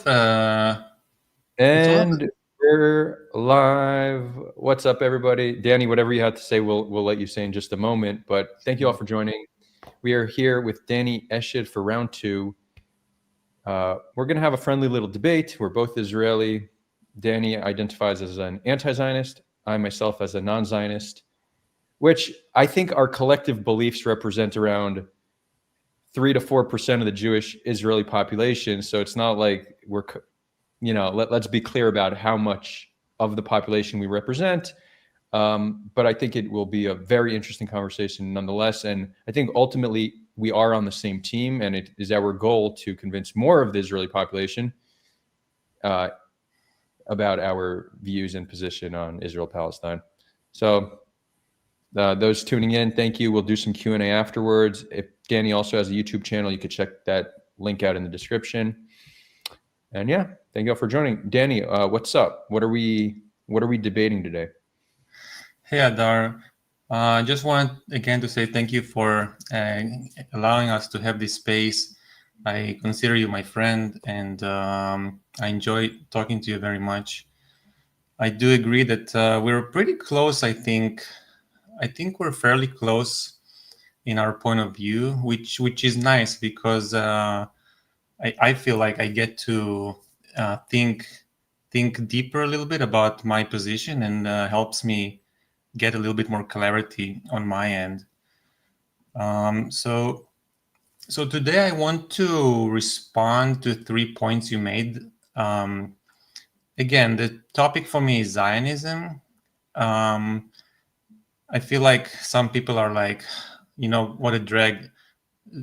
It's all And we're live. What's up, everybody? Danny, whatever you have to say, we'll let you say in just a moment. But thank you all for joining. We are here with Danny Eshid for round two. We're going to have a friendly little debate. We're both Israeli. Danny identifies as an anti-Zionist. I myself as a non-Zionist, which I think our collective beliefs represent around 3 to 4% of the Jewish Israeli population. So it's not like we're let's be clear about how much of the population we represent. But I think it will be a very interesting conversation nonetheless. And I think ultimately we are on the same team, and it is our goal to convince more of the Israeli population about our views and position on Israel-Palestine. So those tuning in, thank you. We'll do some Q&A afterwards. If Danny also has a YouTube channel, you could check that link out in the description. And yeah, thank you all for joining. Danny, what's up? What are we debating today? Hey, Adar. I just want again to say thank you for allowing us to have this space. I consider you my friend, and I enjoy talking to you very much. I do agree that we're pretty close. I think we're fairly close in our point of view, which is nice because I feel like I get to think deeper a little bit about my position, and helps me get a little bit more clarity on my end. So today I want to respond to 3 points you made. Again, the topic for me is Zionism. I feel like some people are like, what a drag.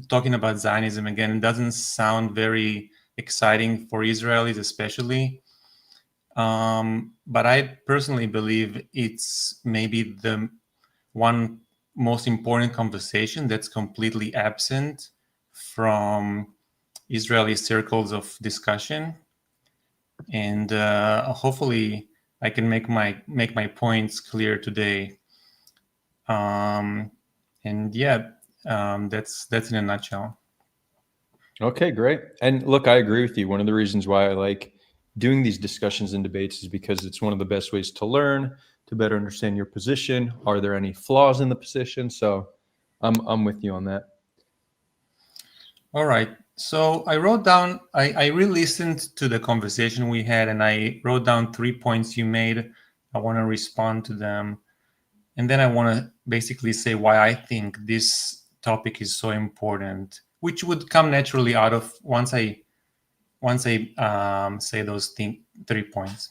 Talking about Zionism again, it doesn't sound very exciting for Israelis, especially. But I personally believe it's maybe the one most important conversation that's completely absent from Israeli circles of discussion. And hopefully I can make my points clear today. And yeah, that's in a nutshell. Okay, great. And look, I agree with you. One of the reasons why I like doing these discussions and debates is because it's one of the best ways to learn, to better understand your position. Are there any flaws in the position? So I'm with you on that. All right. So I wrote down, I re-listened to the conversation we had, and I wrote down 3 points you made. I want to respond to them. And then I want to basically say why I think this topic is so important, which would come naturally out of once I say those 3 points.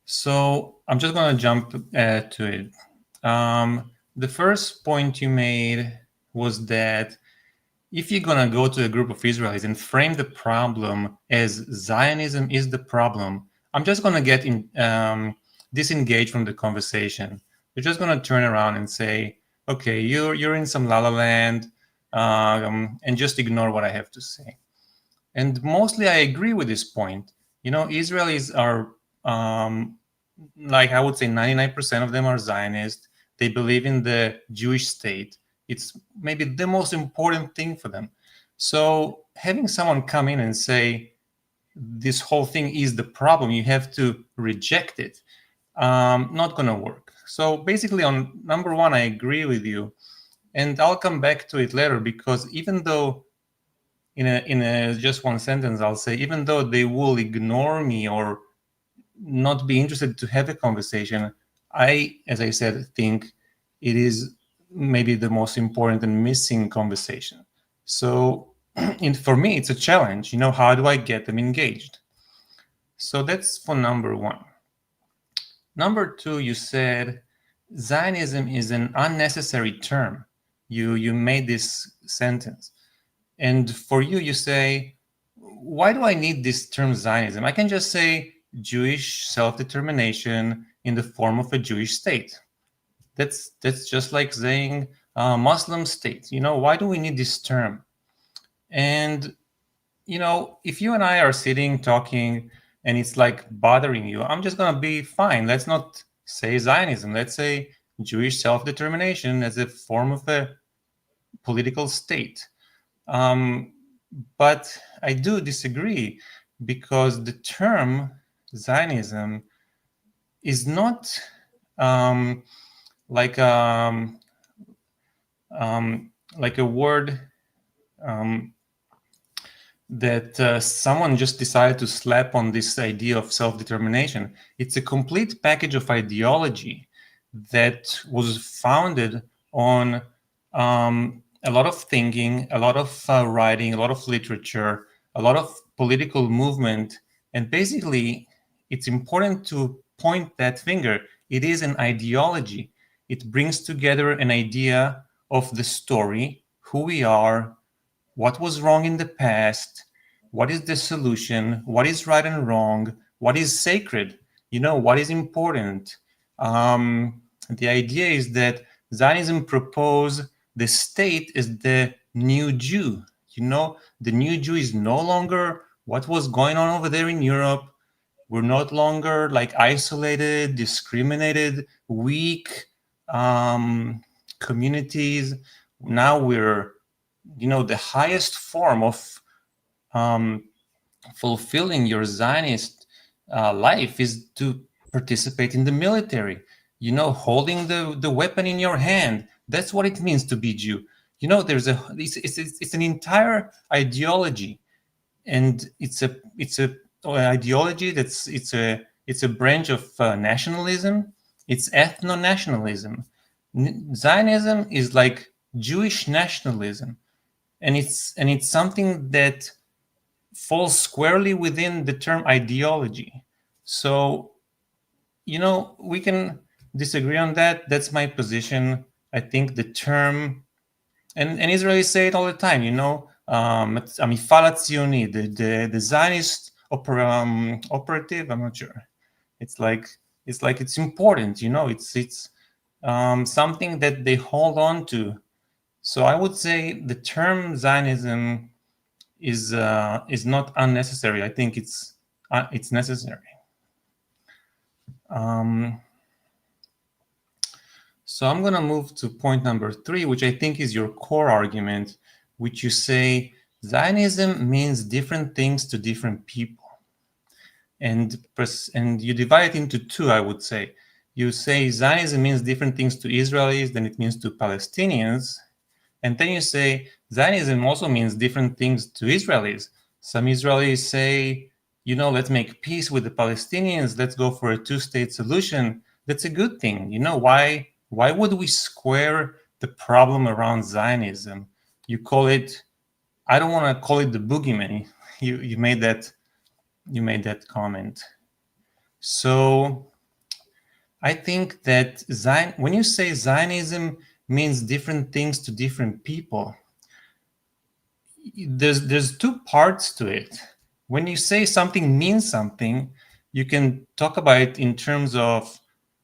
So I'm just going to jump to it. The first point you made was that if you're going to go to a group of Israelis and frame the problem as Zionism is the problem, I'm just going to get disengaged from the conversation. You're just going to turn around and say, okay, you're in some la la land, and just ignore what I have to say. And mostly I agree with this point. Israelis are, like I would say 99% of them are Zionist. They believe in the Jewish state. It's maybe the most important thing for them. So having someone come in and say, this whole thing is the problem, you have to reject it, not going to work. So basically on number one, I agree with you. And I'll come back to it later, because even though in a just one sentence, I'll say, even though they will ignore me or not be interested to have a conversation, as I said, think it is maybe the most important and missing conversation. So for me, it's a challenge. How do I get them engaged? So that's for number one. Number two, you said Zionism is an unnecessary term. You made this sentence. And for you say, why do I need this term Zionism? I can just say Jewish self-determination in the form of a Jewish state. That's just like saying Muslim state. Why do we need this term? And, if you and I are sitting talking and it's like bothering you, I'm just going to be fine. Let's not say Zionism. Let's say Jewish self-determination as a form of a political state. But I do disagree. because the term Zionism is not like like a word that someone just decided to slap on this idea of self-determination. It's a complete package of ideology that was founded on a lot of thinking, a lot of writing, a lot of literature, a lot of political movement. And basically, it's important to point that finger. It is an ideology. It brings together an idea of the story, who we are, what was wrong in the past, what is the solution, what is right and wrong, what is sacred, what is important. The idea is that Zionism proposes the state is the new Jew. The new Jew is no longer what was going on over there in Europe. We're no longer like isolated, discriminated, weak communities. Now we're the highest form of fulfilling your Zionist life is to participate in the military, holding the weapon in your hand. That's what it means to be Jew. It's an entire ideology, and it's a ideology it's a branch of nationalism. It's ethno-nationalism. Zionism is like Jewish nationalism, and it's something that falls squarely within the term ideology. So, we can disagree on that. That's my position. I think the term, and Israelis say it all the time, המפעל הציוני, the Zionist operative, I'm not sure. It's like it's important, it's something that they hold on to. So I would say the term Zionism is not unnecessary. I think it's necessary. So I'm going to move to point number 3, which I think is your core argument, which you say Zionism means different things to different people. And you divide it into 2, I would say. You say Zionism means different things to Israelis than it means to Palestinians. And then you say Zionism also means different things to Israelis. Some Israelis say, let's make peace with the Palestinians. Let's go for a 2-state solution. That's a good thing. Why would we square the problem around Zionism? You call it, I don't want to call it the boogeyman. You made that comment. So I think that when you say Zionism means different things to different people, there's 2 parts to it. When you say something means something, you can talk about it in terms of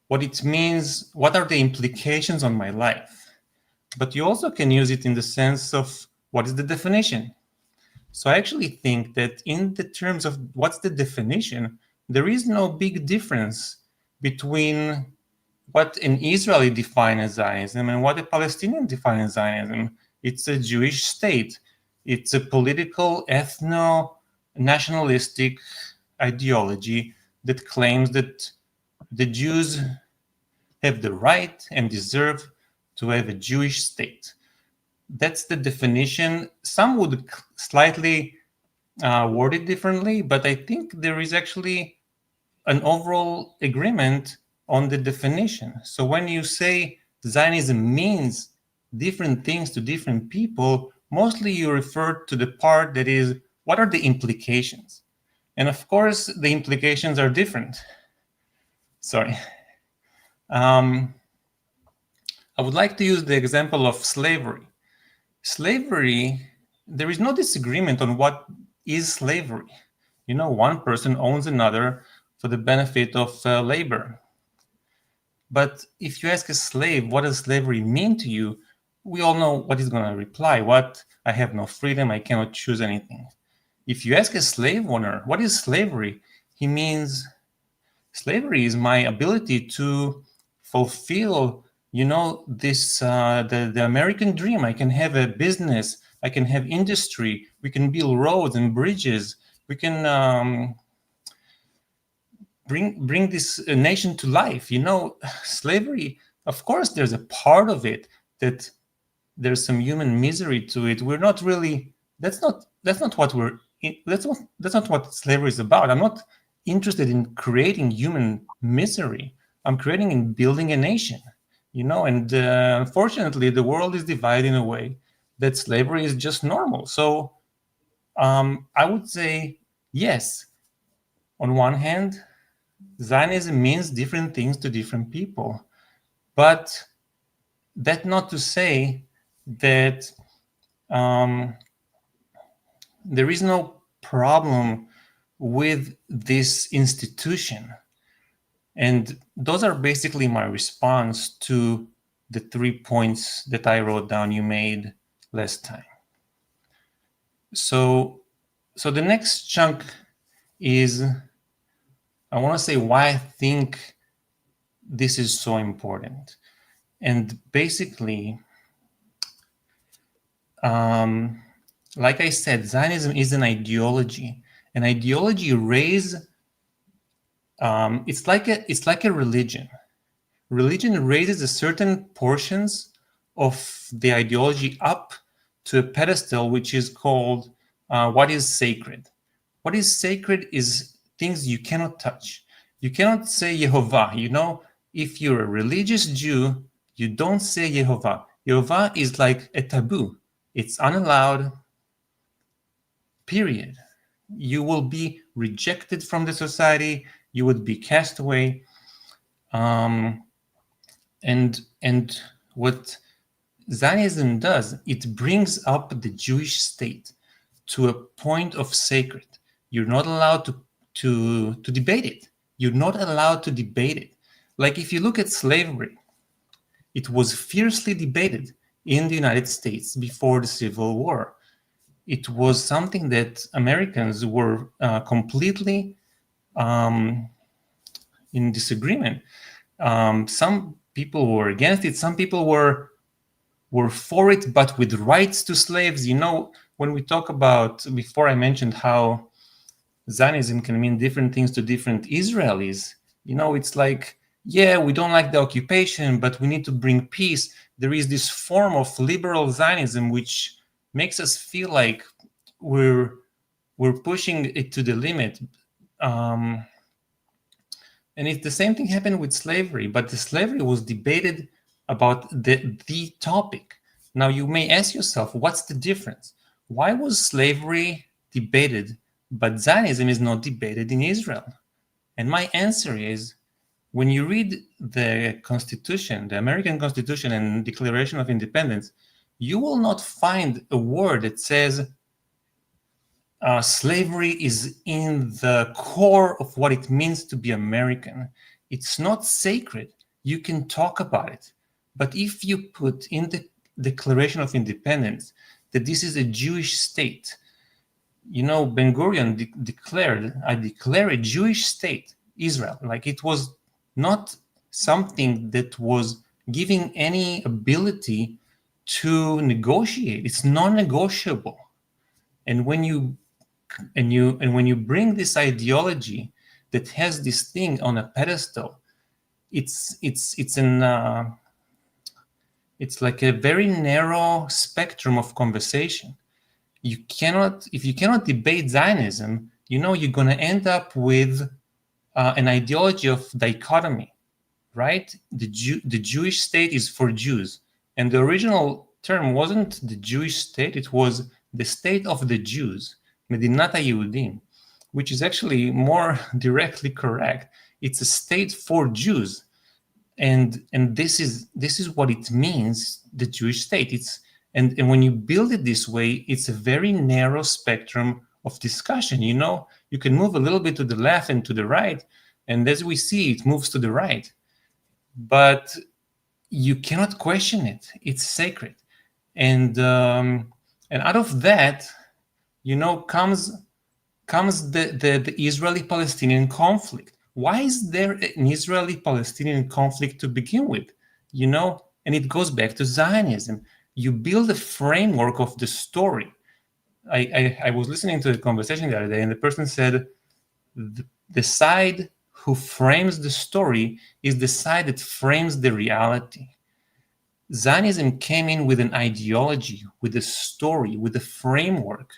what it means, what are the implications on my life. But you also can use it in the sense of what is the definition. So I actually think that in the terms of what's the definition, there is no big difference between what an Israeli defines as Zionism and what a Palestinian defines as Zionism. It's a Jewish state. It's a political, ethno-nationalistic ideology that claims that the Jews have the right and deserve to have a Jewish state. That's the definition. Some would slightly word it differently, but I think there is actually an overall agreement on the definition. So when you say Zionism means different things to different people, mostly you refer to the part that is, what are the implications? And of course, the implications are different. Sorry. I would like to use the example of slavery. Slavery, there is no disagreement on what is slavery. One person owns another for the benefit of labor. But if you ask a slave, what does slavery mean to you? We all know what he's going to reply. What? I have no freedom. I cannot choose anything. If you ask a slave owner, what is slavery? He means slavery is my ability to fulfill, this the American dream. I can have a business. I can have industry. We can build roads and bridges. bring this nation to life. Slavery, of course, there's a part of it that there's some human misery to it. We're not really. That's not what we're. That's not what slavery is about. I'm not interested in creating human misery. I'm creating and building a nation. And unfortunately, the world is divided in a way that slavery is just normal. So I would say yes. On one hand, Zionism means different things to different people, but that not to say that there is no problem with this institution. And those are basically my response to the 3 points that I wrote down you made last time. So the next chunk is, I want to say why I think this is so important. And basically, like I said, Zionism is an ideology. An ideology it's like a religion. Religion raises a certain portions of the ideology up to a pedestal, which is called what is sacred. What is sacred is things you cannot touch. You cannot say Yehovah. If you're a religious Jew, you don't say Yehovah. Yehovah is like a taboo. It's unallowed, period. You will be rejected from the society. You would be cast away. And what Zionism does, it brings up the Jewish state to a point of sacred. You're not allowed to debate it. You're not allowed to debate it. Like if you look at slavery, it was fiercely debated in the United States before the Civil War. It was something that Americans were completely in disagreement. Some people were against it. Some people were for it, but with rights to slaves. When we talk about, before I mentioned how Zionism can mean different things to different Israelis, it's like, yeah, we don't like the occupation, but we need to bring peace. There is this form of liberal Zionism which makes us feel like we're pushing it to the limit. And the same thing happened with slavery, but the slavery was debated about the topic. Now you may ask yourself, what's the difference? Why was slavery debated, but Zionism is not debated in Israel? And my answer is, when you read the Constitution, the American Constitution and Declaration of Independence, you will not find a word that says slavery is in the core of what it means to be American. It's not sacred. You can talk about it. But if you put in the Declaration of Independence that this is a Jewish state, Ben-Gurion declared, I declare a Jewish state, Israel. Like it was not something that was giving any ability to negotiate. It's non-negotiable. And when you bring this ideology that has this thing on a pedestal, it's like a very narrow spectrum of conversation. If you cannot debate Zionism, you're going to end up with an ideology of dichotomy, right? The Jewish state is for Jews, and the original term wasn't the Jewish state; it was the state of the Jews, Medinat HaYehudim, which is actually more directly correct. It's a state for Jews, and this is what it means, the Jewish state. And when you build it this way, it's a very narrow spectrum of discussion. You can move a little bit to the left and to the right, and as we see, it moves to the right. But you cannot question it. It's sacred. And out of that, comes the Israeli-Palestinian conflict. Why is there an Israeli-Palestinian conflict to begin with? And it goes back to Zionism. You build a framework of the story. I was listening to a conversation the other day, and the person said the side who frames the story is the side that frames the reality. Zionism came in with an ideology, with a story, with a framework,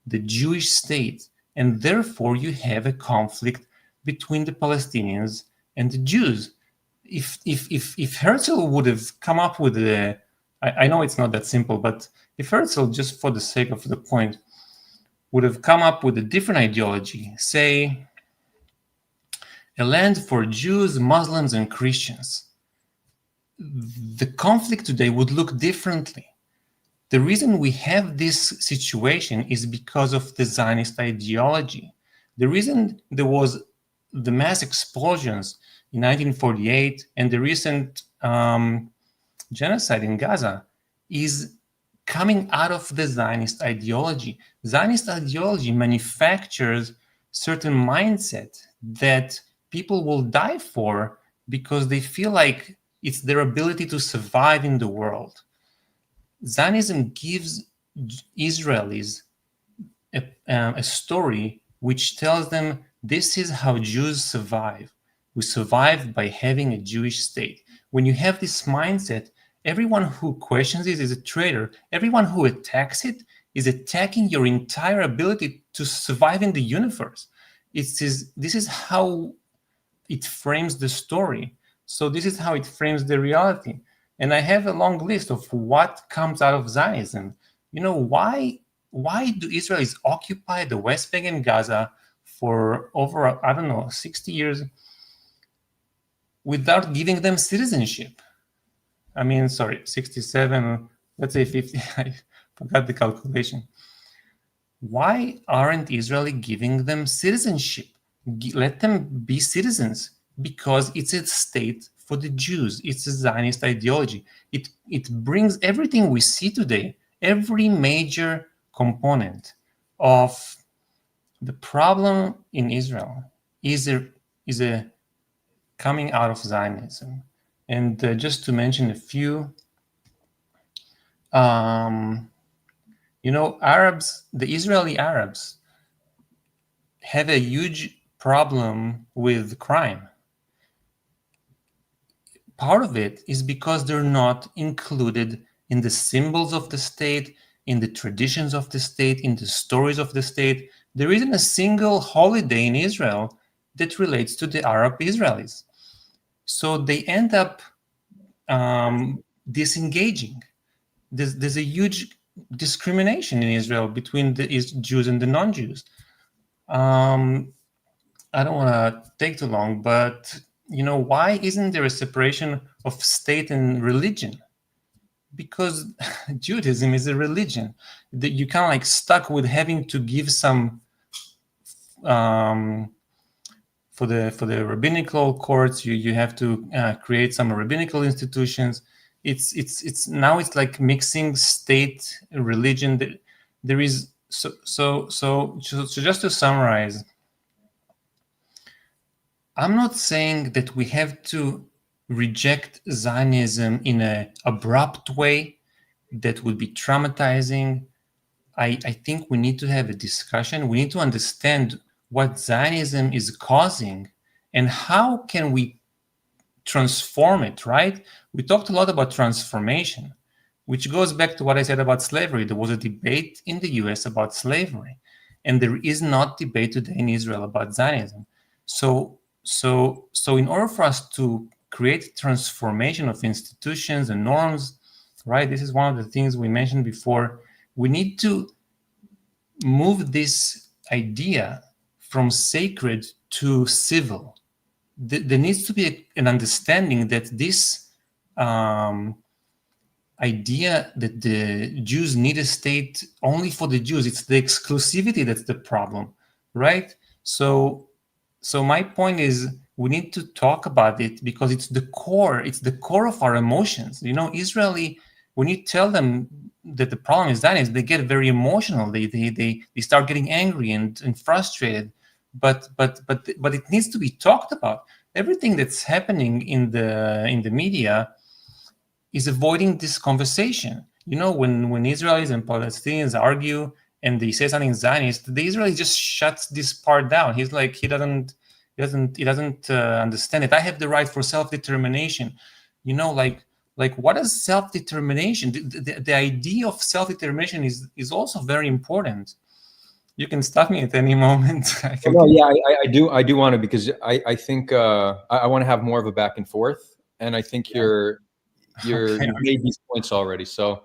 the Jewish state, and therefore you have a conflict between the Palestinians and the Jews. If Herzl would have come up with I know it's not that simple, but if Herzl, just for the sake of the point, would have come up with a different ideology, say a land for Jews, Muslims, and Christians, the conflict today would look differently. The reason we have this situation is because of the Zionist ideology. The reason there was the mass explosions in 1948 and the recent genocide in Gaza is coming out of the Zionist ideology. Zionist ideology manufactures certain mindset that people will die for because they feel like it's their ability to survive in the world. Zionism gives Israelis a story which tells them this is how Jews survive. We survive by having a Jewish state. When you have this mindset, everyone who questions it is a traitor. Everyone who attacks it is attacking your entire ability to survive in the universe. This is how it frames the story. So this is how it frames the reality. And I have a long list of what comes out of Zionism. Why do Israelis occupy the West Bank and Gaza for over, 60 years without giving them citizenship? 67, let's say 50, I forgot the calculation. Why aren't Israeli giving them citizenship? Let them be citizens, because it's a state for the Jews. It's a Zionist ideology. It brings everything we see today, every major component of the problem in Israel is a coming out of Zionism. And just to mention a few, Arabs, the Israeli Arabs, have a huge problem with crime. Part of it is because they're not included in the symbols of the state, in the traditions of the state, in the stories of the state. There isn't a single holiday in Israel that relates to the Arab Israelis. So they end up disengaging. There's a huge discrimination in Israel between the Jews and the non-Jews. I don't want to take too long, but why isn't there a separation of state and religion? Because Judaism is a religion. That you kind of like stuck with having to give some for the rabbinical courts. You have to create some rabbinical institutions. It's now it's like mixing state and religion. There is so just to summarize, I'm not saying that we have to reject Zionism in an abrupt way that would be traumatizing. I think we need to have a discussion. We need to understand what Zionism is causing and how can we transform it, right? We talked a lot about transformation, which goes back to what I said about slavery. There was a debate in the US about slavery, and there is not debate today in Israel about Zionism. So in order for us to create transformation of institutions and norms, right? This is one of the things we mentioned before. We need to move this idea from sacred to civil. There needs to be an understanding that this idea that the Jews need a state only for the Jews, it's the exclusivity that's the problem, right? So my point is we need to talk about it because it's the core of our emotions. Israeli, when you tell them that the problem is Zionism, they get very emotional. They start getting angry and frustrated. But it needs to be talked about. Everything that's happening in the media is avoiding this conversation. When Israelis and Palestinians argue and they say something Zionist, the Israeli just shuts this part down. He's like, he doesn't understand it. I have the right for self-determination. Like what is self-determination? The idea of self-determination is also very important. You can stop me at any moment. I do want to, because I think I want to have more of a back and forth, and I think you made these points already. So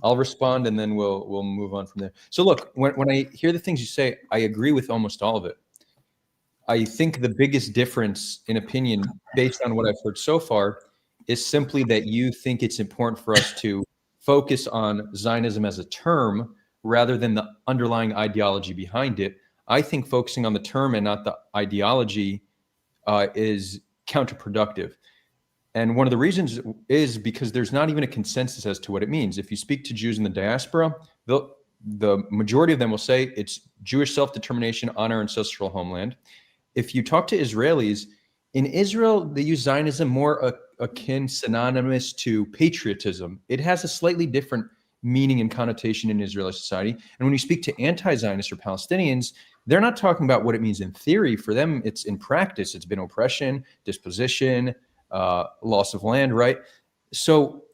I'll respond, and then we'll move on from there. So look, when I hear the things you say, I agree with almost all of it. I think the biggest difference in opinion, based on what I've heard so far, is simply that you think it's important for us to focus on Zionism as a term rather than the underlying ideology behind it. I think focusing on the term and not the ideology is counterproductive. And one of the reasons is because there's not even a consensus as to what it means. If you speak to Jews in the diaspora, the majority of them will say it's Jewish self-determination on our ancestral homeland. If you talk to Israelis, in Israel, they use Zionism more akin, synonymous to patriotism. It has a slightly different meaning and connotation in Israeli society. And when you speak to anti-Zionists or Palestinians, they're not talking about what it means in theory. For them, it's in practice. It's been oppression, disposition, loss of land, right? So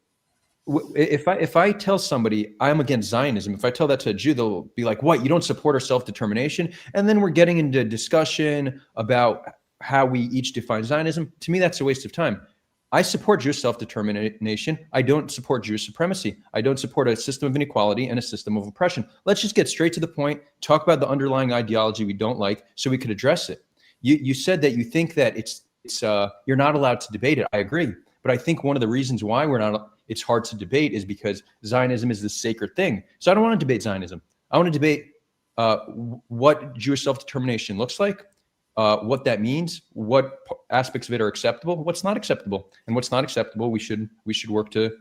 if I tell somebody I'm against Zionism, if I tell that to a Jew, they'll be like, what, you don't support our self-determination? And then we're getting into discussion about how we each define Zionism. To me, that's a waste of time. I support Jewish self-determination. I don't support Jewish supremacy. I don't support a system of inequality and a system of oppression. Let's just get straight to the point, talk about the underlying ideology we don't like so we could address it. You said that you think that you're not allowed to debate it. I agree. But I think one of the reasons why it's hard to debate is because Zionism is this sacred thing. So I don't want to debate Zionism. I want to debate what Jewish self-determination looks like, what that means, what aspects of it are acceptable, what's not acceptable, and what's not acceptable we should work to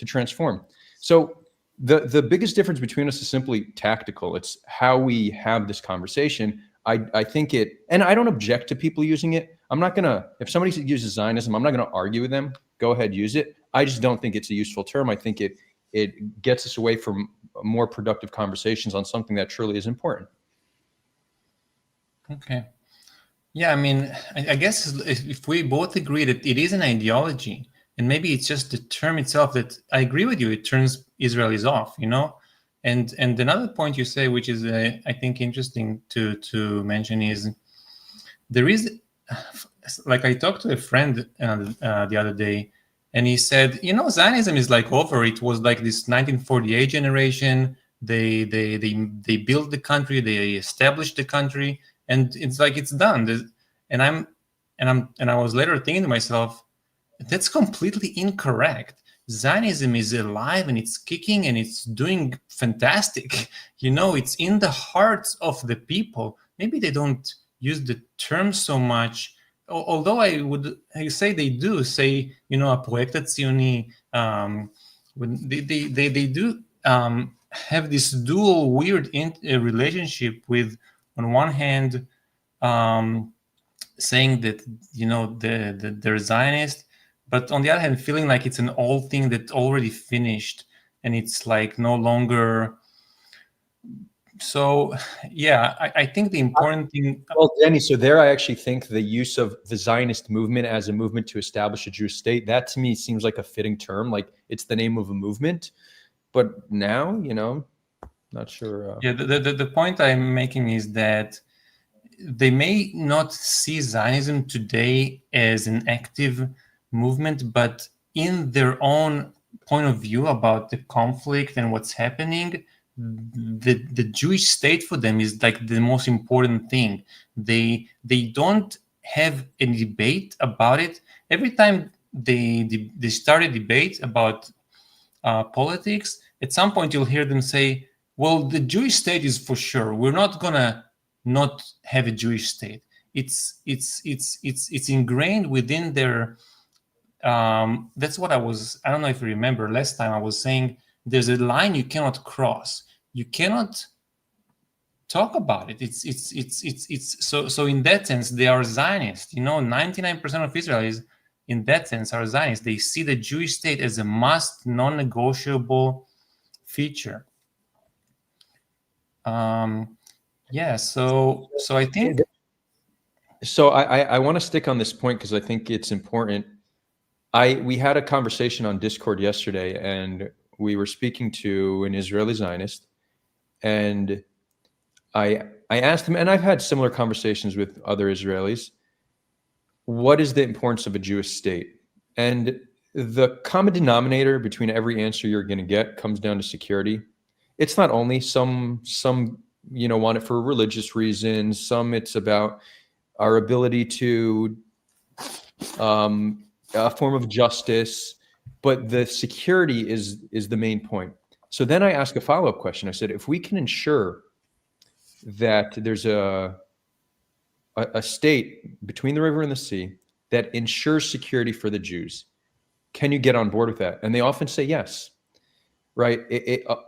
transform. So the biggest difference between us is simply tactical. It's how we have this conversation. I think and I don't object to people using it. I'm not gonna, if somebody uses Zionism, I'm not gonna argue with them. Go ahead, use it. I just don't think it's a useful term. I think it gets us away from more productive conversations on something that truly is important. Okay. Yeah, I mean, I guess if we both agree that it is an ideology, and maybe it's just the term itself that I agree with you, it turns Israelis off, And another point you say, which is I think interesting to mention, is there is, like, I talked to a friend the other day, and he said, Zionism is like over. It was like this 1948 generation. They built the country, they established the country, and it's like it's done. And I was later thinking to myself, that's completely incorrect. Zionism is alive and it's kicking and it's doing fantastic. It's in the hearts of the people. Maybe they don't use the term so much, although I say they do say, הפרויקט הציוני, they do have this dual weird relationship with, on one hand, saying that, they're Zionist, but on the other hand, feeling like it's an old thing that already finished and it's like no longer. So, yeah, I think the important thing. Well, Danny, so there I actually think the use of the Zionist movement as a movement to establish a Jewish state, that to me seems like a fitting term. Like it's the name of a movement. But now, not sure. Yeah, the point I'm making is that they may not see Zionism today as an active movement, but in their own point of view about the conflict and what's happening, the Jewish state for them is like the most important thing. They don't have a debate about it. Every time they start a debate about politics, at some point you'll hear them say, well, the Jewish state is for sure. We're not gonna not have a Jewish state. It's ingrained within their. That's what I don't know if you remember last time I was saying there's a line you cannot cross. You cannot talk about it. It's so in that sense they are Zionist. 99% of Israelis in that sense are Zionists. They see the Jewish state as a must, non-negotiable feature. Yeah, so I think So I want to stick on this point because I think it's important. We had a conversation on Discord yesterday, and we were speaking to an Israeli Zionist, and I asked him, and I've had similar conversations with other Israelis. What is the importance of a Jewish state? And the common denominator between every answer you're going to get comes down to security. It's not only some want it for religious reasons. Some it's about our ability to a form of justice, but the security is the main point. So then I ask a follow-up question. I said, if we can ensure that there's a state between the river and the sea that ensures security for the Jews, can you get on board with that? And they often say yes, right?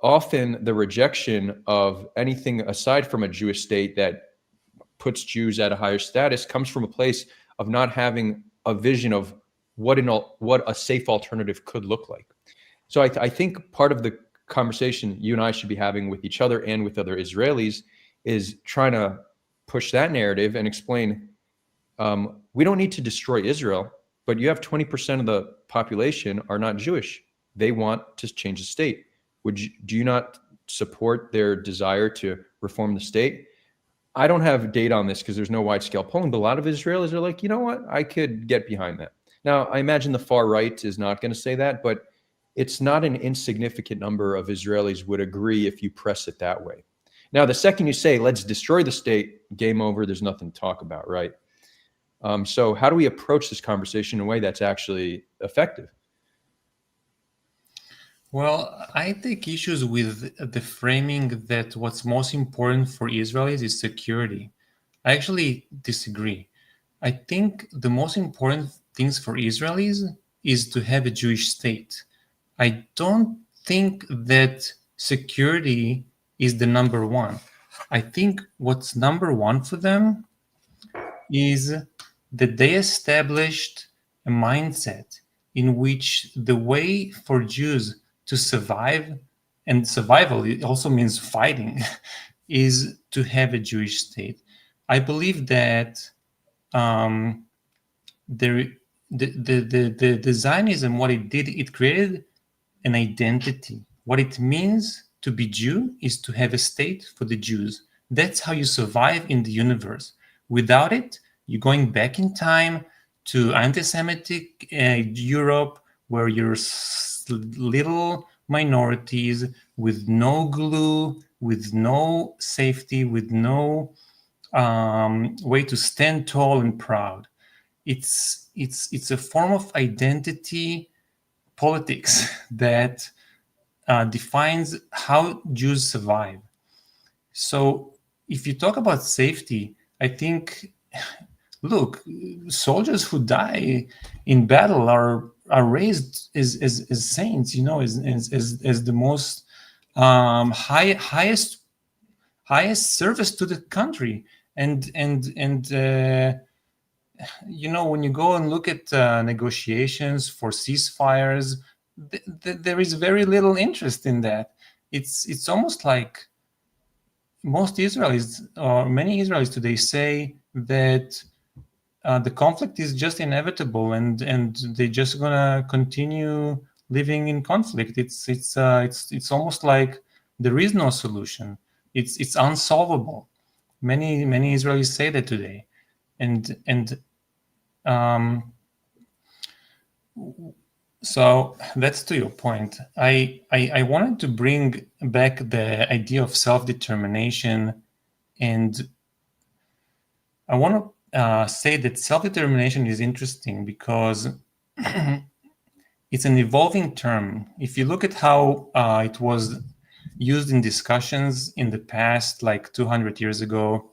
Often the rejection of anything aside from a Jewish state that puts Jews at a higher status comes from a place of not having a vision of what a safe alternative could look like. So I think part of the conversation you and I should be having with each other and with other Israelis is trying to push that narrative and explain we don't need to destroy Israel, but you have 20% of the population are not Jewish. They want to change the state. Do you not support their desire to reform the state? I don't have data on this because there's no wide scale polling, but a lot of Israelis are like, you know what, I could get behind that. Now, I imagine the far right is not going to say that, but it's not an insignificant number of Israelis would agree if you press it that way. Now, the second you say, let's destroy the state, game over, there's nothing to talk about, right? So how do we approach this conversation in a way that's actually effective? Well, I take issues with the framing that what's most important for Israelis is security. I actually disagree. I think the most important things for Israelis is to have a Jewish state. I don't think that security is the number one. I think what's number one for them is that they established a mindset in which the way for Jews to survive, and survival it also means fighting, is to have a Jewish state. I believe that the Zionism, what it did, it created an identity. What it means to be Jew is to have a state for the Jews. That's how you survive in the universe. Without it, you're going back in time to anti-Semitic Europe, where you're little minorities with no glue, with no safety, with no way to stand tall and proud. It's a form of identity politics that defines how Jews survive. So if you talk about safety, I think, look, soldiers who die in battle are raised as saints, you know, as the most highest service to the country. And you know, when you go and look at negotiations for ceasefires, there is very little interest in that. It's almost like most Israelis, or many Israelis today, say that the conflict is just inevitable, and they're just gonna continue living in conflict. It's almost like there is no solution. It's unsolvable. Many Israelis say that today, and so that's to your point. I wanted to bring back the idea of self-determination, and I want to say that self-determination is interesting because it's an evolving term. If you look at how it was used in discussions in the past, like 200 years ago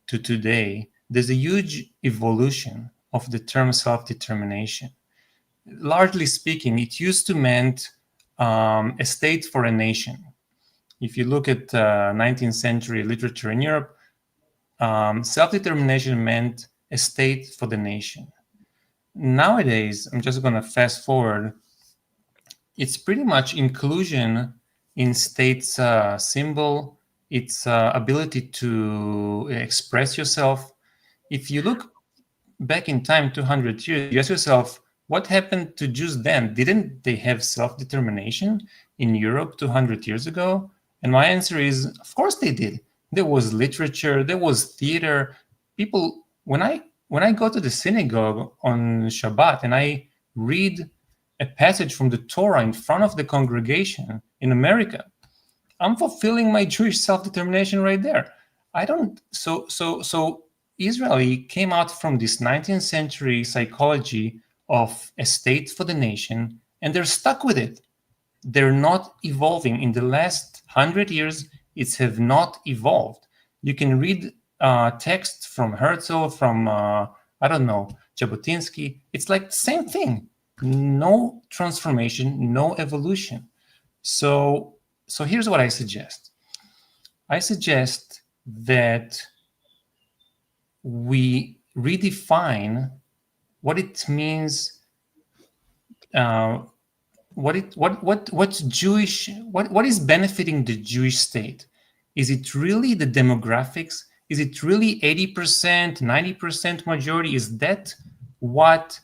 to today, there's a huge evolution of the term self-determination. Largely speaking, it used to meant a state for a nation. If you look at 19th century literature in Europe, self-determination meant a state for the nation. Nowadays, I'm just going to fast forward, it's pretty much inclusion in state's symbol its ability to express yourself. If you look back in time 200 years, you ask yourself, what happened to Jews then? Didn't they have self-determination in Europe 200 years ago? And my answer is, of course they did. There was literature, there was theater. People, when I go to the synagogue on Shabbat and I read a passage from the Torah in front of the congregation in America, I'm fulfilling my Jewish self-determination right there. I don't. So Israeli came out from this 19th century psychology of a state for the nation, and they're stuck with it. They're not evolving. In the last 100 years, it's have not evolved. You can read text from Herzl, from I don't know, Jabotinsky. It's like the same thing. No transformation, no evolution. So here's what I suggest. I suggest that we redefine what it means, what's Jewish, what is benefiting the Jewish state. Is it really the demographics? Is it really 80%, 90% majority? Is that what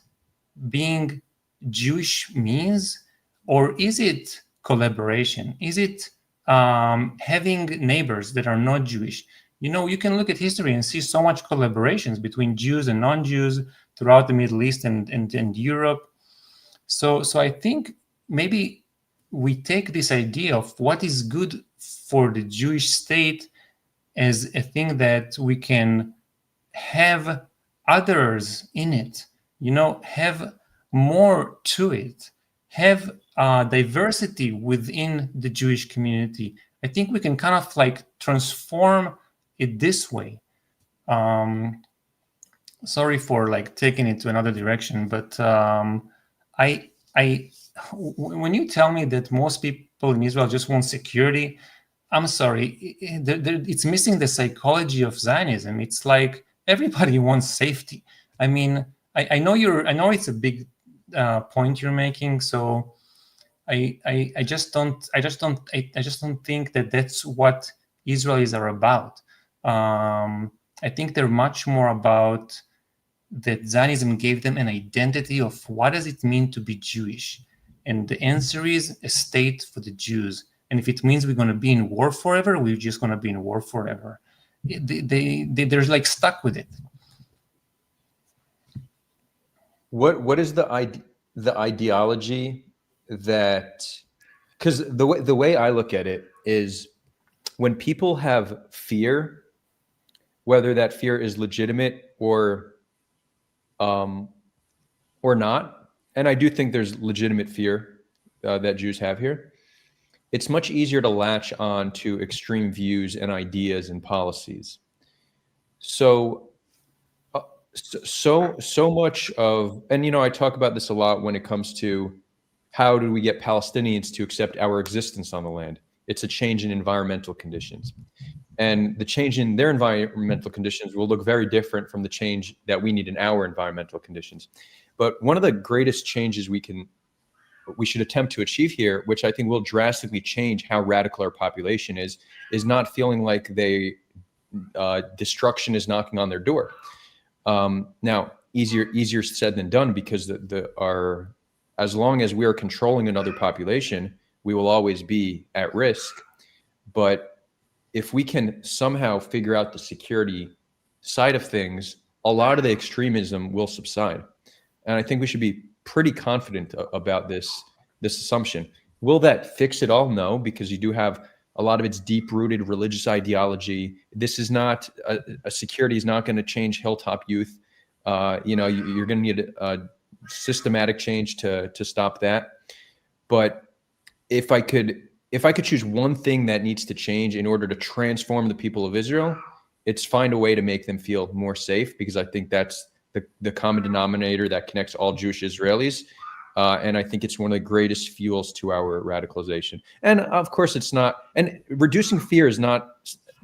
being Jewish means? Or is it collaboration? Is it having neighbors that are not Jewish? You know, you can look at history and see so much collaborations between Jews and non-Jews throughout the Middle East and Europe. So I think maybe we take this idea of what is good for the Jewish state as a thing that we can have others in it, you know, have more to it, have diversity within the Jewish community. I think we can kind of like transform it this way. Sorry for like taking it to another direction, but when you tell me that most people in Israel just want security, I'm sorry, it's missing the psychology of Zionism. It's like everybody wants safety. I mean, I know it's a big point you're making. So I just don't think that that's what Israelis are about. I think they're much more about that Zionism gave them an identity of what does it mean to be Jewish, and the answer is a state for the Jews. And if it means we're going to be in war forever, we're just going to be in war forever. They're like stuck with it. What is the ideology that, because the way I look at it is when people have fear, whether that fear is legitimate or not, and I do think there's legitimate fear that Jews have here, it's much easier to latch on to extreme views and ideas and policies. So much of, and you know, I talk about this a lot when it comes to how do we get Palestinians to accept our existence on the land. It's a change in environmental conditions, and the change in their environmental conditions will look very different from the change that we need in our environmental conditions. But one of the greatest changes we should attempt to achieve here, which I think will drastically change how radical our population is not feeling like destruction is knocking on their door. Now, easier said than done, because as long as we are controlling another population, we will always be at risk. But if we can somehow figure out the security side of things, a lot of the extremism will subside. And I think we should be pretty confident about this assumption. Will that fix it all? No, because you do have a lot of its deep-rooted religious ideology. This is not a security is not going to change Hilltop Youth. You know, you're going to need a systematic change to stop that. But if I could choose one thing that needs to change in order to transform the people of Israel, it's find a way to make them feel more safe, because I think that's the common denominator that connects all Jewish Israelis. And I think it's one of the greatest fuels to our radicalization. And of course, it's not, and reducing fear is not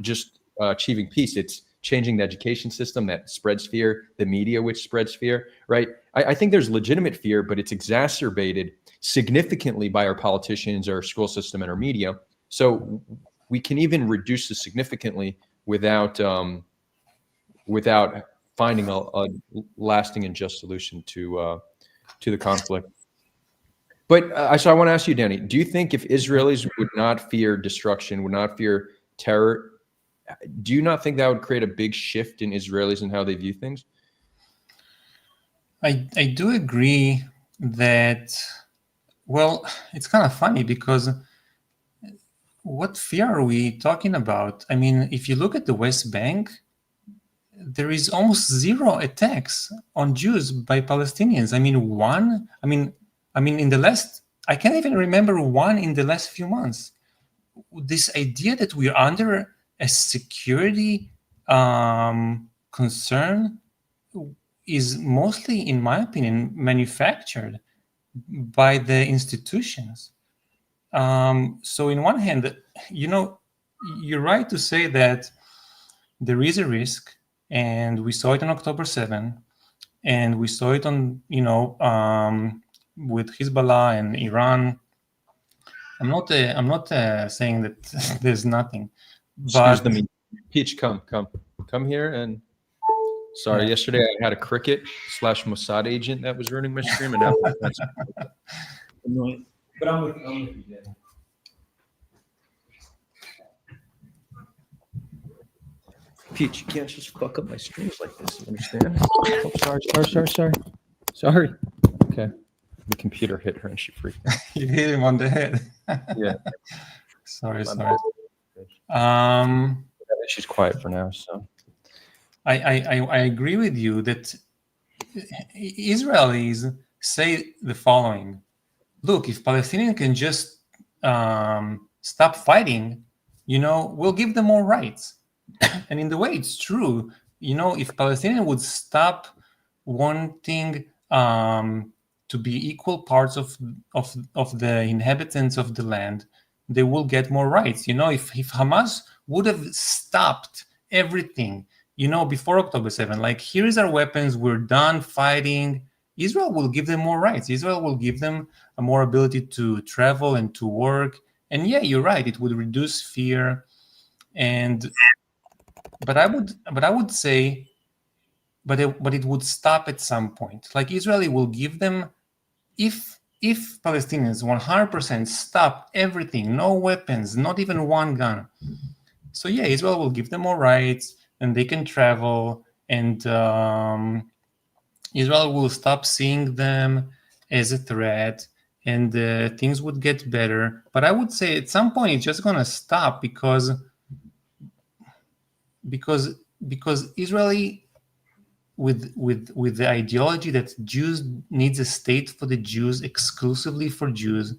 just achieving peace. It's changing the education system that spreads fear, the media which spreads fear, right? I think there's legitimate fear, but it's exacerbated significantly by our politicians, our school system, and our media. So we can even reduce this significantly without finding a lasting and just solution to the conflict. But so I want to ask you, Danny, do you think if Israelis would not fear destruction, would not fear terror, do you not think that would create a big shift in Israelis and how they view things? I do agree that, well, it's kind of funny because what fear are we talking about? I mean, if you look at the West Bank, there is almost zero attacks on Jews by Palestinians. I mean, in the last, I can't even remember one in the last few months. This idea that we're under a security concern is mostly, in my opinion, manufactured by the institutions. So in one hand, you're right to say that there is a risk, and we saw it on October 7, and we saw it on, with Hezbollah and Iran. I'm not saying that there's nothing. But excuse me, Peach, come here. And sorry, yeah. Yesterday I had a cricket/Mossad agent that was ruining my stream, and now that's annoying. But I'm with you, Danny. Peach, you can't just fuck up my streams like this. You understand? Oh, sorry. Okay. The computer hit her and she freaked out. You hit him on the head. Yeah. Sorry. She's quiet for now, so. I agree with you that Israelis say the following: look, if Palestinians can just stop fighting, we'll give them more rights. And in the way, it's true. If Palestinians would stop wanting to be equal parts of the inhabitants of the land, they will get more rights. If Hamas would have stopped everything, before October 7, like, here is our weapons, we're done fighting, Israel will give them more rights. Israel will give them a more ability to travel and to work. And yeah, you're right, it would reduce fear. But I would say, but it would stop at some point. Like, Israel will give them, if Palestinians 100% stop everything, no weapons, not even one gun. So yeah, Israel will give them more rights, and they can travel, and Israel will stop seeing them as a threat, and things would get better. But I would say at some point it's just gonna stop because Israeli, with the ideology that Jews needs a state for the Jews, exclusively for Jews,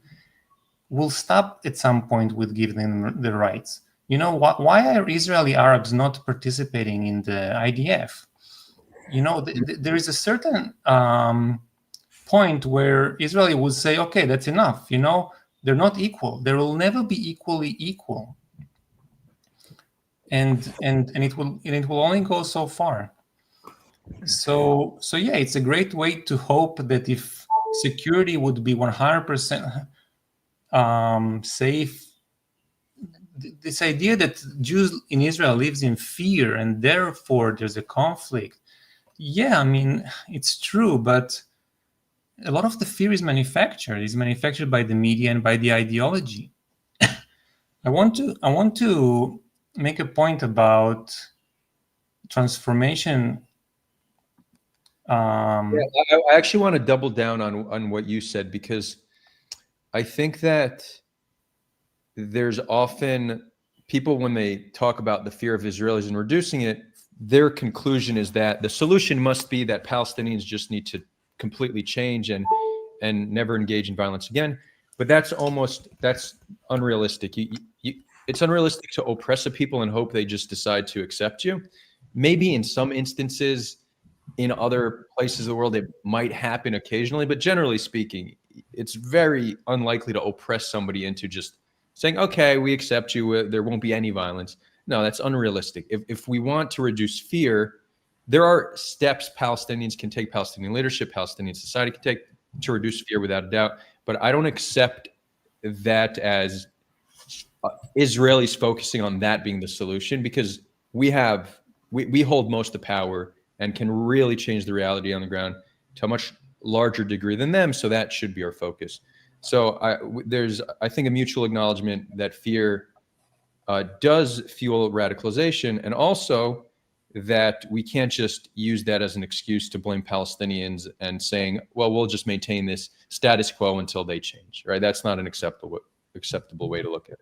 will stop at some point with giving them the rights. Why are Israeli Arabs not participating in the IDF? There is a certain point where Israeli would say, okay, that's enough. They're not equal. They will never be equally equal. And it will only go so far. So yeah, it's a great way to hope that if security would be 100% safe, this idea that Jews in Israel lives in fear and therefore there's a conflict. Yeah, I mean, it's true, but a lot of the fear is manufactured by the media and by the ideology. I want to make a point about transformation. I actually want to double down on what you said, because I think that there's often people, when they talk about the fear of Israelis and reducing it, their conclusion is that the solution must be that Palestinians just need to completely change and never engage in violence again. But that's unrealistic. It's unrealistic to oppress a people and hope they just decide to accept you. Maybe in some instances, in other places of the world, it might happen occasionally, but generally speaking, it's very unlikely to oppress somebody into just saying, okay, we accept you, there won't be any violence. No, that's unrealistic. If we want to reduce fear, there are steps Palestinians can take, Palestinian leadership, Palestinian society can take to reduce fear, without a doubt. But I don't accept that as Israelis focusing on that being the solution, because we hold most of the power and can really change the reality on the ground to a much larger degree than them. So that should be our focus. So there's, I think, a mutual acknowledgement that fear does fuel radicalization, and also that we can't just use that as an excuse to blame Palestinians and saying, well, we'll just maintain this status quo until they change, right? That's not an acceptable way to look at it.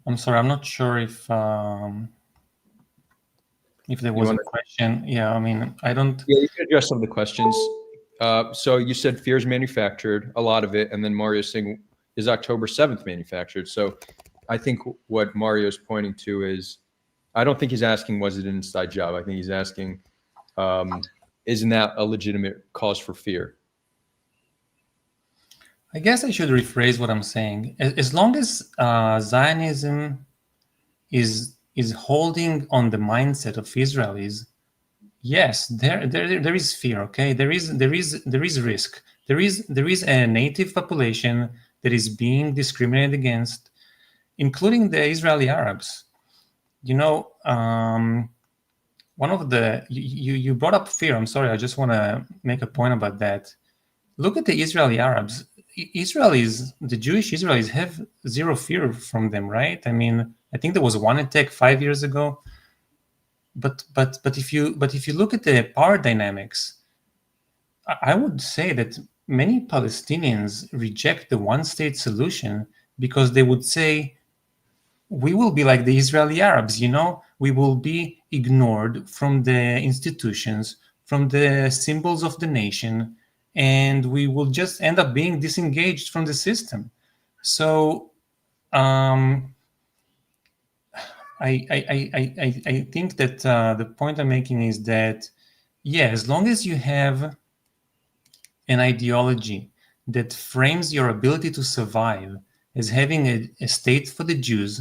I'm sorry, I'm not sure if there was a question. Yeah, I mean, I don't. Yeah, you can address some of the questions. So you said fear is manufactured, a lot of it, and then Mario's saying, is October 7th manufactured? So I think what Mario's pointing to is, I don't think he's asking, was it an inside job? I think he's asking, isn't that a legitimate cause for fear? I guess I should rephrase what I'm saying. As long as Zionism is holding on the mindset of Israelis, yes, there is fear. Okay, there is risk. There is a native population that is being discriminated against, including the Israeli Arabs. You know, one of the you brought up fear. I'm sorry, I just want to make a point about that. Look at the Israeli Arabs. Israelis, the Jewish Israelis, have zero fear from them, right? I mean, I think there was one attack 5 years ago. But if you look at the power dynamics, I would say that many Palestinians reject the one-state solution because they would say, we will be like the Israeli Arabs, you know, we will be ignored from the institutions, from the symbols of the nation, and we will just end up being disengaged from the system. So I think that the point I'm making is that, yeah, as long as you have an ideology that frames your ability to survive as having a state for the Jews,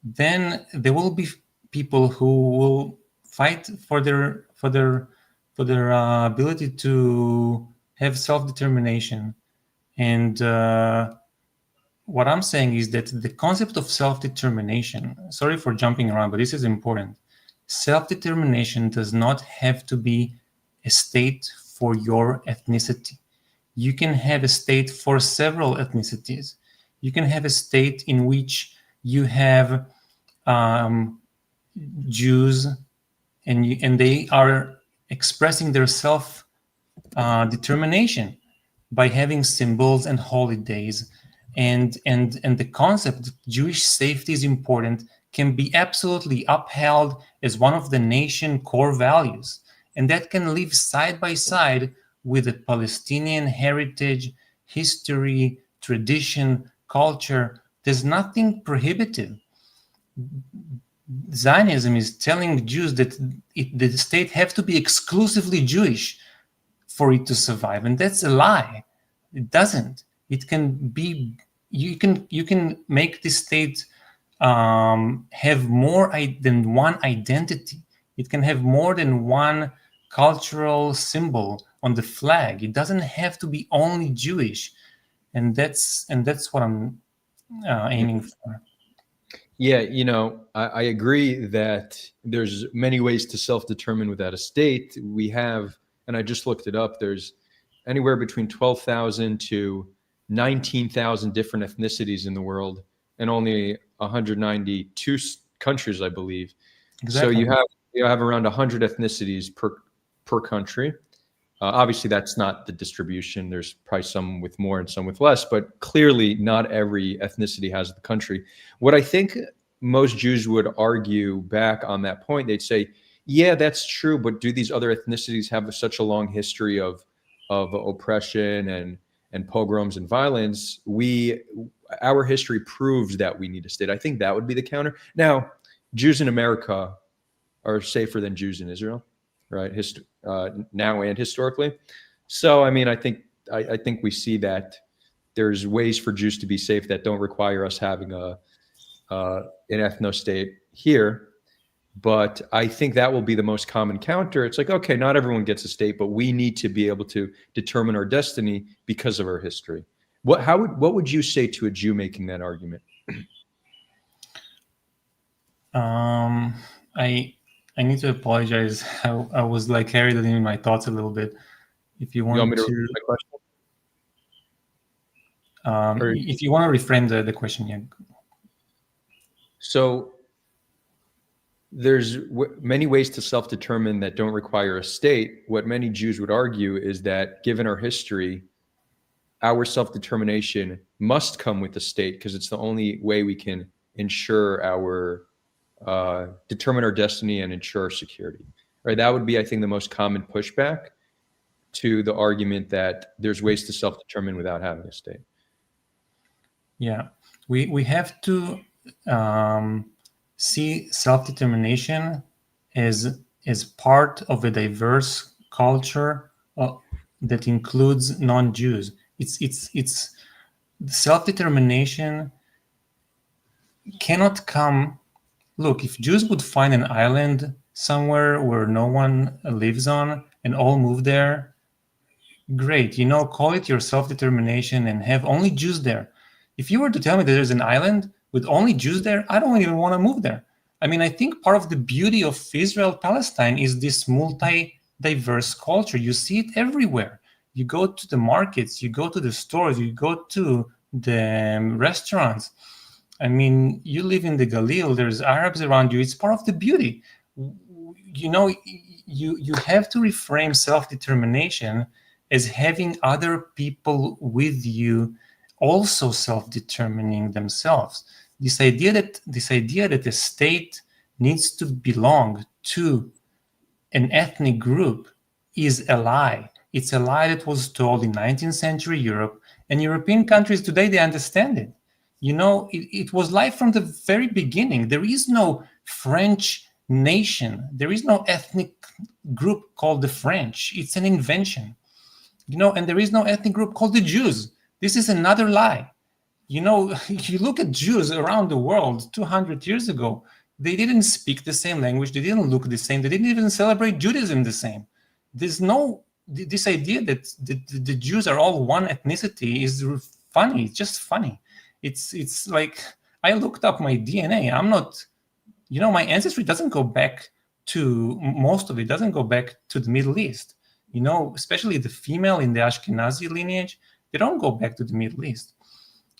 then there will be people who will fight for their ability to have self-determination. And what I'm saying is that the concept of self-determination, sorry for jumping around, but this is important. Self-determination does not have to be a state for your ethnicity. You can have a state for several ethnicities. You can have a state in which you have Jews, and they are expressing their self-determination by having symbols and holidays, and the concept that Jewish safety is important can be absolutely upheld as one of the nation core values, and that can live side by side with the Palestinian heritage, history, tradition, culture. There's nothing prohibitive. Zionism is telling Jews that the state have to be exclusively Jewish for it to survive, and that's a lie. It doesn't. It can be. You can make the state have more than one identity. It can have more than one cultural symbol on the flag. It doesn't have to be only Jewish, and that's what I'm aiming for. Yeah, you know, I agree that there's many ways to self-determine without a state. We have, and I just looked it up, there's anywhere between 12,000 to 19,000 different ethnicities in the world, and only 192 countries, I believe. Exactly. So you have around 100 ethnicities per country. Obviously, that's not the distribution. There's probably some with more and some with less, but clearly not every ethnicity has the country. What I think most Jews would argue back on that point, they'd say, yeah, that's true, but do these other ethnicities have such a long history of oppression and pogroms and violence? Our history proves that we need a state. I think that would be the counter. Now, Jews in America are safer than Jews in Israel, right? Now and historically. So, I mean, I think we see that there's ways for Jews to be safe that don't require us having an ethno state here. But I think that will be the most common counter. It's like, okay, not everyone gets a state, but we need to be able to determine our destiny because of our history. What would you say to a Jew making that argument? I need to apologize. I was like carried in my thoughts a little bit. If you You want me want to to, repeat my question? Or- if you want to reframe the question, yeah. So there's many ways to self-determine that don't require a state. What many Jews would argue is that given our history, our self-determination must come with the state because it's the only way we can ensure our determine our destiny and ensure our security. Right? That would be, I think, the most common pushback to the argument that there's ways to self-determine without having a state. Yeah, we have to see self-determination as part of a diverse culture that includes non-Jews. It's self-determination cannot come. Look, if Jews would find an island somewhere where no one lives on and all move there, great. Call it your self-determination and have only Jews there. If you were to tell me that there's an island with only Jews there, I don't even want to move there. I mean, I think part of the beauty of Israel-Palestine is this multi-diverse culture. You see it everywhere. You go to the markets, you go to the stores, you go to the restaurants. I mean, you live in the Galil, there's Arabs around you. It's part of the beauty. You have to reframe self-determination as having other people with you also self-determining themselves. This idea that the state needs to belong to an ethnic group is a lie. It's a lie that was told in 19th century Europe, and European countries today, they understand it. It was life from the very beginning. There is no French nation. There is no ethnic group called the French. It's an invention. And there is no ethnic group called the Jews. This is another lie. You look at Jews around the world 200 years ago, they didn't speak the same language, they didn't look the same, they didn't even celebrate Judaism the same. There's this idea that the Jews are all one ethnicity is funny. It's just funny. It's like, I looked up my DNA. I'm not, my ancestry doesn't go back to, most of it doesn't go back to the Middle East. Especially the female in the Ashkenazi lineage, they don't go back to the Middle East.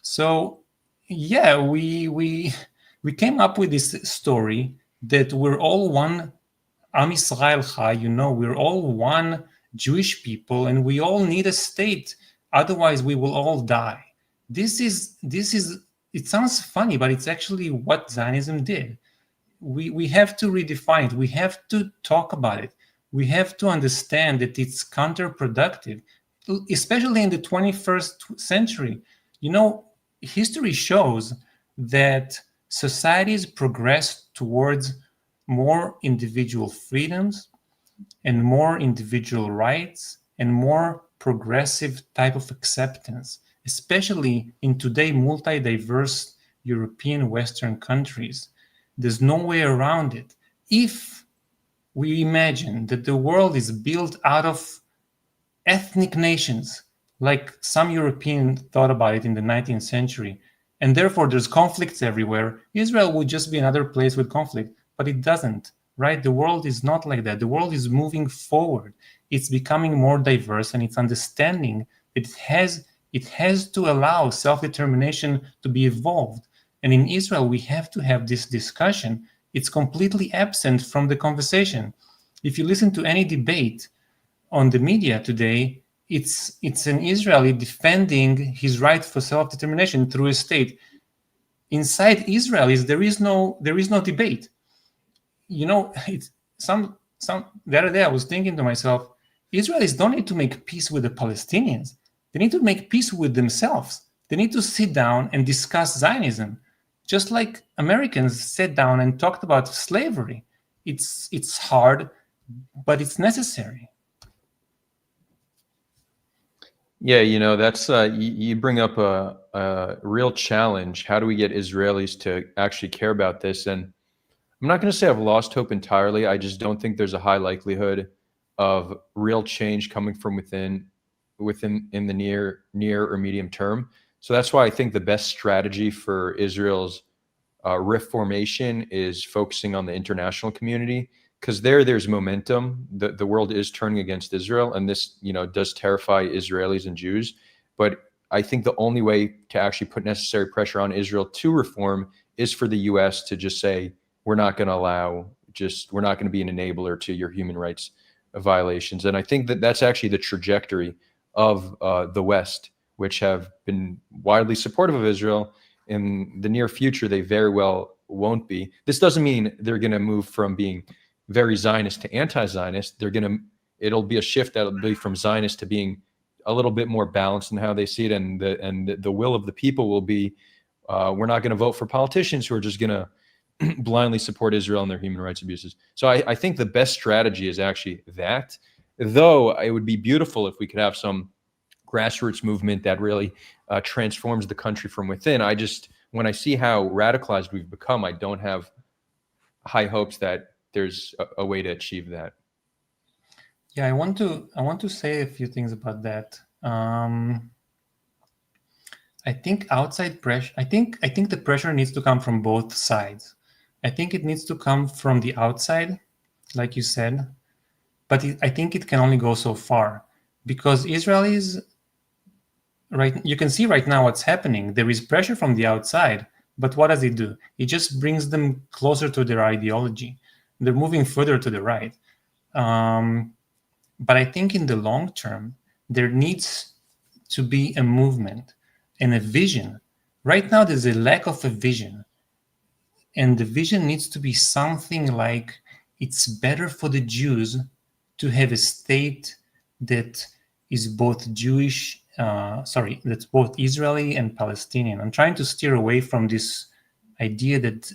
So, yeah, we came up with this story that we're all one Am Yisrael Chai, we're all one Jewish people, and we all need a state. Otherwise, we will all die. This is. It sounds funny, but it's actually what Zionism did. We have to redefine it. We have to talk about it. We have to understand that it's counterproductive, especially in the 21st century. History shows that societies progress towards more individual freedoms and more individual rights and more progressive type of acceptance, especially in today multi-diverse European Western countries. There's no way around it. If we imagine that the world is built out of ethnic nations, like some Europeans thought about it in the 19th century, and therefore there's conflicts everywhere, Israel would just be another place with conflict, but it doesn't, right? The world is not like that. The world is moving forward. It's becoming more diverse, and it's understanding it has to allow self-determination to be evolved. And in Israel, we have to have this discussion. It's completely absent from the conversation. If you listen to any debate on the media today, it's an Israeli defending his right for self-determination through a state. Inside Israelis, there is no debate. It's the other day I was thinking to myself, Israelis don't need to make peace with the Palestinians. They need to make peace with themselves. They need to sit down and discuss Zionism, just like Americans sat down and talked about slavery. It's hard, but it's necessary. Yeah, that's you bring up a real challenge. How do we get Israelis to actually care about this? And I'm not going to say I've lost hope entirely. I just don't think there's a high likelihood of real change coming from within in the near or medium term. So that's why I think the best strategy for Israel's reformation is focusing on the international community, because there's momentum. The world is turning against Israel, and this does terrify Israelis and Jews. But I think the only way to actually put necessary pressure on Israel to reform is for the U.S. to just say, we're not going to be an enabler to your human rights violations. And I think that that's actually the trajectory of the West, which have been widely supportive of Israel. In the near future, they very well won't be. This doesn't mean they're going to move from being very Zionist to anti-Zionist. It'll be a shift that'll be from Zionist to being a little bit more balanced in how they see it, and the will of the people will be, we're not going to vote for politicians who are just going to blindly support Israel and their human rights abuses. So I think the best strategy is actually that, though it would be beautiful if we could have some grassroots movement that really transforms the country from within. When I see how radicalized we've become, I don't have high hopes that there's a way to achieve that. Yeah, I want to say a few things about that. I think outside pressure. I think the pressure needs to come from both sides. I think it needs to come from the outside, like you said, but I think it can only go so far, because Israelis, right? You can see right now what's happening. There is pressure from the outside, but what does it do? It just brings them closer to their ideology. They're moving further to the right. But I think in the long term, there needs to be a movement and a vision. Right now, there's a lack of a vision. And the vision needs to be something like, it's better for the Jews to have a state that is both that's both Israeli and Palestinian. I'm trying to steer away from this idea that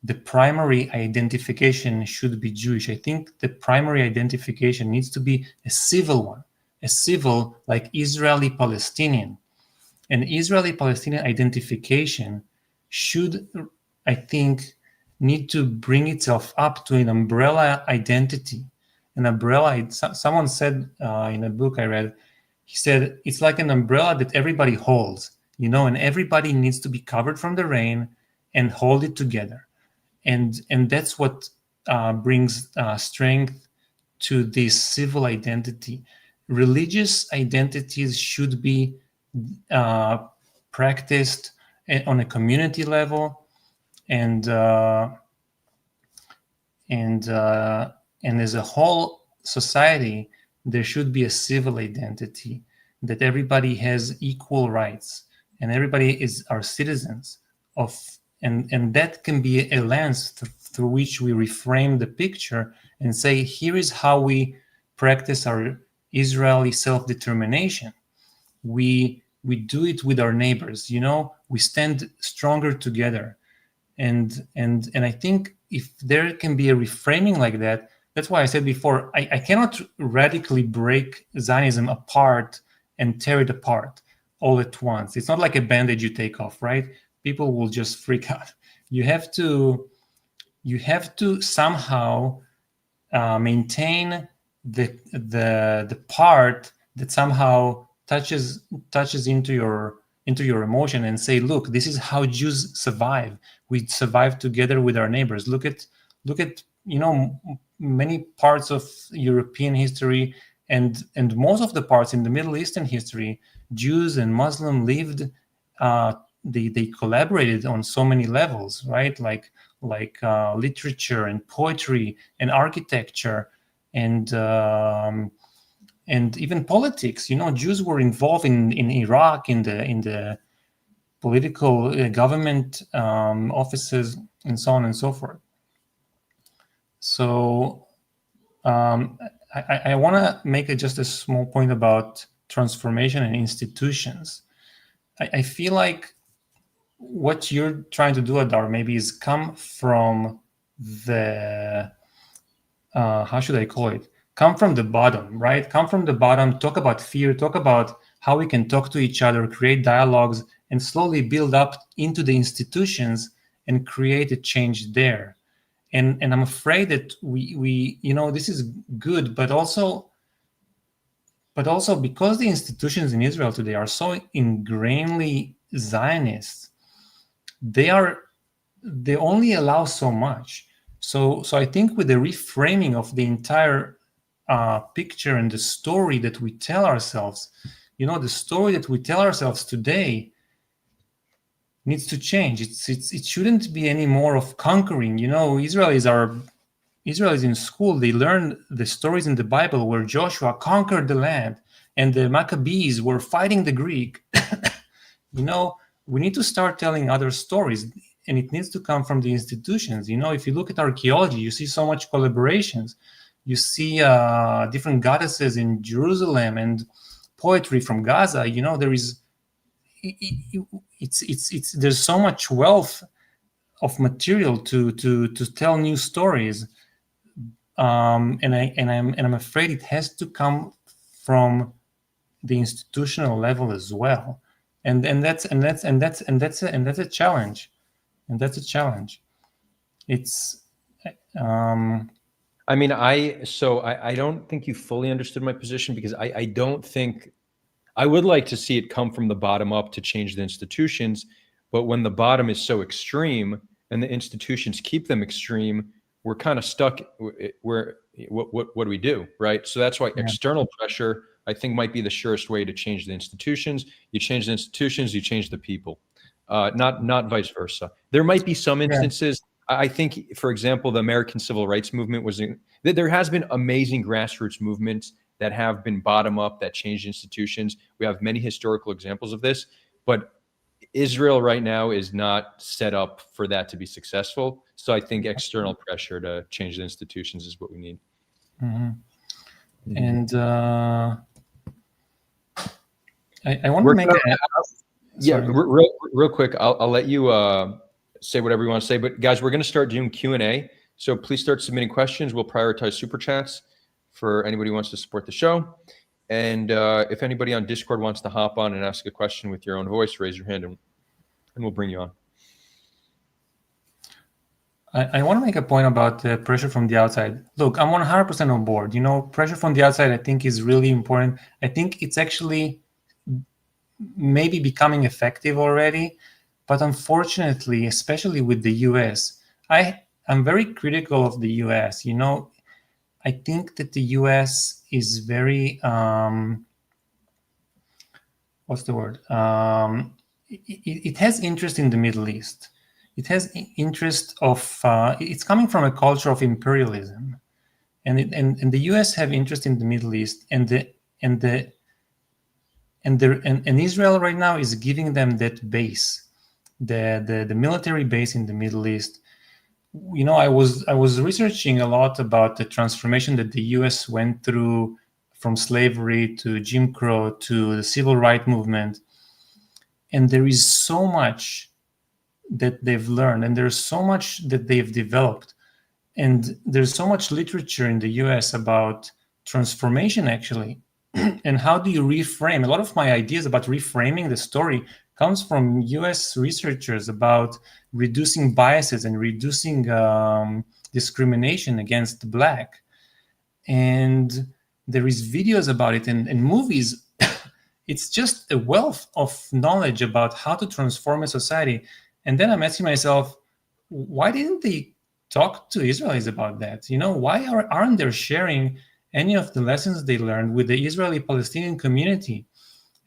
the primary identification should be Jewish. I think the primary identification needs to be a civil one, like Israeli-Palestinian. An Israeli-Palestinian identification should, I think, need to bring itself up to an umbrella identity. An umbrella, someone said in a book I read, he said, it's like an umbrella that everybody holds, and everybody needs to be covered from the rain and hold it together. And that's what brings strength to this civil identity. Religious identities should be practiced on a community level, and as a whole society, there should be a civil identity that everybody has equal rights and everybody are citizens of. And that can be a lens through which we reframe the picture and say, here is how we practice our Israeli self-determination. We do it with our neighbors, we stand stronger together. And I think if there can be a reframing like that, that's why I said before, I cannot radically break Zionism apart and tear it apart all at once. It's not like a Band-Aid you take off, right? People will just freak out. You have to somehow maintain the part that somehow touches into your emotion and say, look, this is how Jews survive. We survive together with our neighbors. Look at many parts of European history and most of the parts in the Middle Eastern history, Jews and Muslims lived. They collaborated on so many levels, right? Like literature and poetry and architecture and even politics. Jews were involved in Iraq in the political government offices and so on and so forth. So I want to make just a small point about transformation and institutions. I feel like what you're trying to do, Adar, maybe is come from the how should I call it? Come from the bottom, right? Come from the bottom, talk about fear, talk about how we can talk to each other, create dialogues, and slowly build up into the institutions and create a change there. And I'm afraid that we this is good, but also because the institutions in Israel today are so ingrainedly Zionist, they only allow so much. So I think with the reframing of the entire picture and the story that we tell ourselves, the story that we tell ourselves today needs to change. It shouldn't be any more of conquering. Israel is in school. They learn the stories in the Bible where Joshua conquered the land and the Maccabees were fighting the Greek. We need to start telling other stories, and it needs to come from the institutions. If you look at archaeology, you see so much collaborations. You see different goddesses in Jerusalem and poetry from Gaza. There is there's so much wealth of material to tell new stories, and I'm afraid it has to come from the institutional level as well, and that's a challenge, It's I mean, I don't think you fully understood my position, because I don't think, I would like to see it come from the bottom up to change the institutions. But when the bottom is so extreme and the institutions keep them extreme, we're kind of stuck. What do we do, right? So that's why external pressure, I think, might be the surest way to change the institutions. You change the institutions, you change the people, not vice versa. There might be some instances. I think, for example, the American Civil Rights Movement there has been amazing grassroots movements that have been bottom up, that changed institutions. We have many historical examples of this, but Israel right now is not set up for that to be successful. So I think external pressure to change the institutions is what we need. Mm-hmm. And I want to make real quick. I'll let you say whatever you want to say, but guys, we're going to start doing Q&A. So please start submitting questions. We'll prioritize super chats for anybody who wants to support the show. And if anybody on Discord wants to hop on and ask a question with your own voice, raise your hand and we'll bring you on. I want to make a point about the pressure from the outside. Look, I'm 100% on board. Pressure from the outside, I think, is really important. I think it's actually maybe becoming effective already. But unfortunately, especially with the US, I'm very critical of the US. I think that the US is very, what's the word? It has interest in the Middle East. It has interest of, it's coming from a culture of imperialism. And the US have interest in the Middle East, and Israel right now is giving them that base, the military base in the Middle East. I was researching a lot about the transformation that the US went through from slavery to Jim Crow to the civil rights movement. And there is so much that they've learned, and there's so much that they've developed. And there's so much literature in the US about transformation, actually. And how do you reframe? A lot of my ideas about reframing the story comes from US researchers about reducing biases and reducing discrimination against Black. And there is videos about it and movies. It's just a wealth of knowledge about how to transform a society. And then I'm asking myself, why didn't they talk to Israelis about that? Why aren't they sharing any of the lessons they learned with the Israeli-Palestinian community?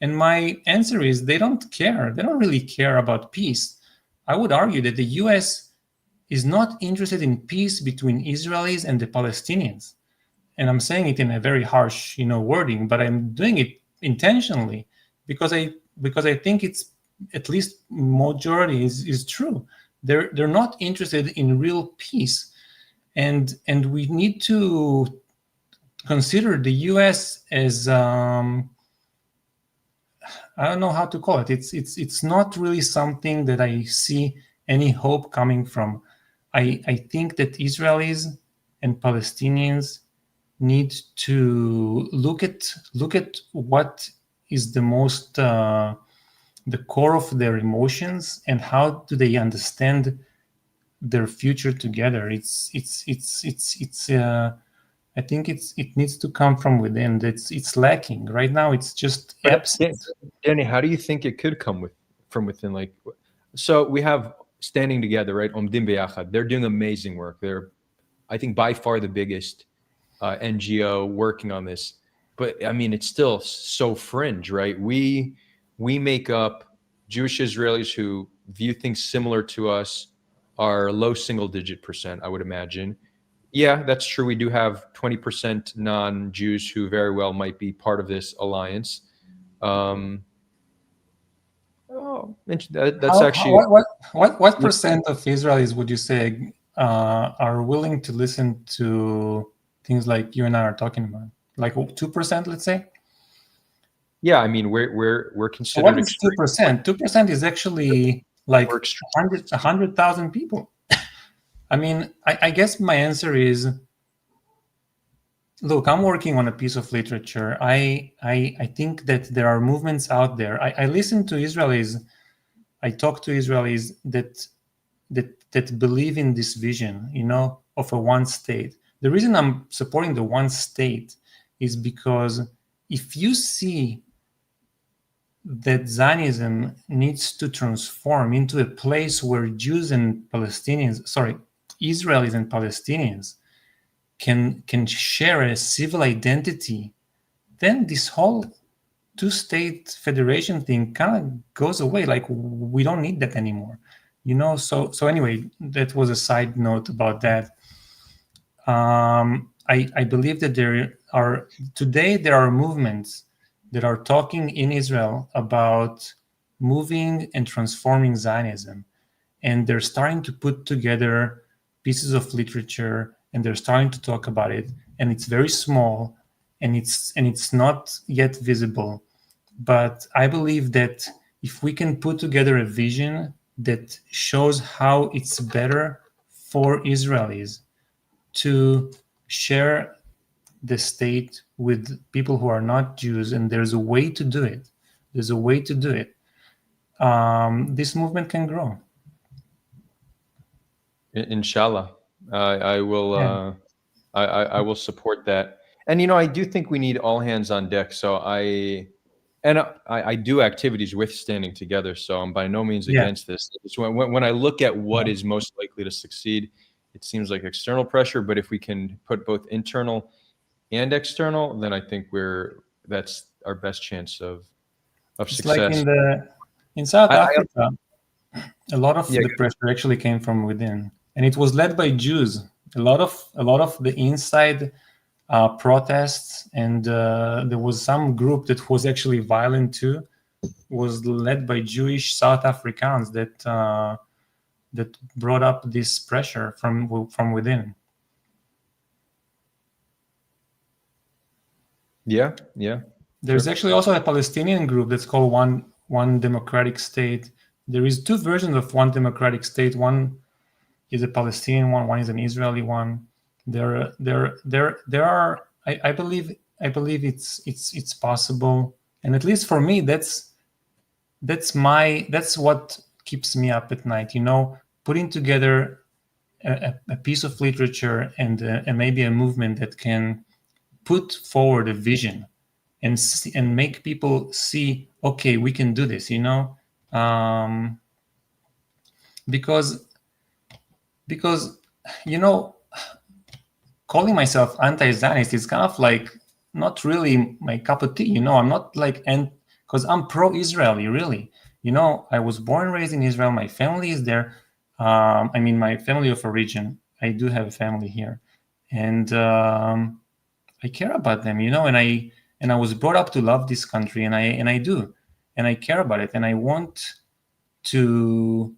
And my answer is they don't care. They don't really care about peace. I would argue that the US is not interested in peace between Israelis and the Palestinians. And I'm saying it in a very harsh, wording, but I'm doing it intentionally because I think it's, at least majority is true. They're not interested in real peace. And we need to consider the US as I don't know how to call it. It's not really something that I see any hope coming from. I think that Israelis and Palestinians need to look at what is the most the core of their emotions, and how do they understand their future together. I think it needs to come from within. It's lacking right now. It's just absent. Danny, how do you think it could come from within? Like, so we have Standing Together, right? Omdim Beyachad. They're doing amazing work. They're, I think, by far the biggest NGO working on this. But I mean, it's still so fringe, right? We make up Jewish Israelis who view things similar to us are low single-digit %, I would imagine. Yeah, that's true. We do have 20% non-Jews who very well might be part of this alliance. That's actually what percent of Israelis would you say are willing to listen to things like you and I are talking about? Like 2%, let's say. Yeah, I mean we're considered. What is 2%? 2% is actually like 100,000 people. I mean, I guess my answer is, look, I'm working on a piece of literature. I think that there are movements out there. I listen to Israelis. I talk to Israelis that believe in this vision, of a one state. The reason I'm supporting the one state is because if you see that Zionism needs to transform into a place where Jews and Israelis and Palestinians can share a civil identity, then this whole two-state federation thing kind of goes away. Like, we don't need that anymore, So anyway, that was a side note about that. I believe that there are movements that are talking in Israel about moving and transforming Zionism, and they're starting to put together pieces of literature, and they're starting to talk about it, and it's very small, and it's not yet visible. But I believe that if we can put together a vision that shows how it's better for Israelis to share the state with people who are not Jews, and there's a way to do it. This movement can grow. Inshallah, I will. Yeah. I will support that. And I do think we need all hands on deck. So I do activities with Standing Together. So I'm by no means against this. It's when I look at what is most likely to succeed, it seems like external pressure. But if we can put both internal and external, then I think that's our best chance of success. Like in South Africa, a lot of the pressure actually came from within, and it was led by Jews. A lot of the inside protests, and there was some group that was actually violent too, was led by Jewish South Africans that brought up this pressure from within. Yeah. There's actually also a Palestinian group that's called One Democratic State. There is two versions of One Democratic State. One is a Palestinian one is an Israeli one. There are. I believe it's possible, and at least for me, that's what keeps me up at night. Putting together a piece of literature and maybe a movement that can put forward a vision and make people see, okay, we can do this. Because calling myself anti-Zionist is kind of like not really my cup of tea. I'm not like, and because I'm pro-Israeli, really. I was born and raised in Israel. My family is there. My family of origin. I do have a family here, and I care about them. And I was brought up to love this country, and I do, and I care about it, and I want to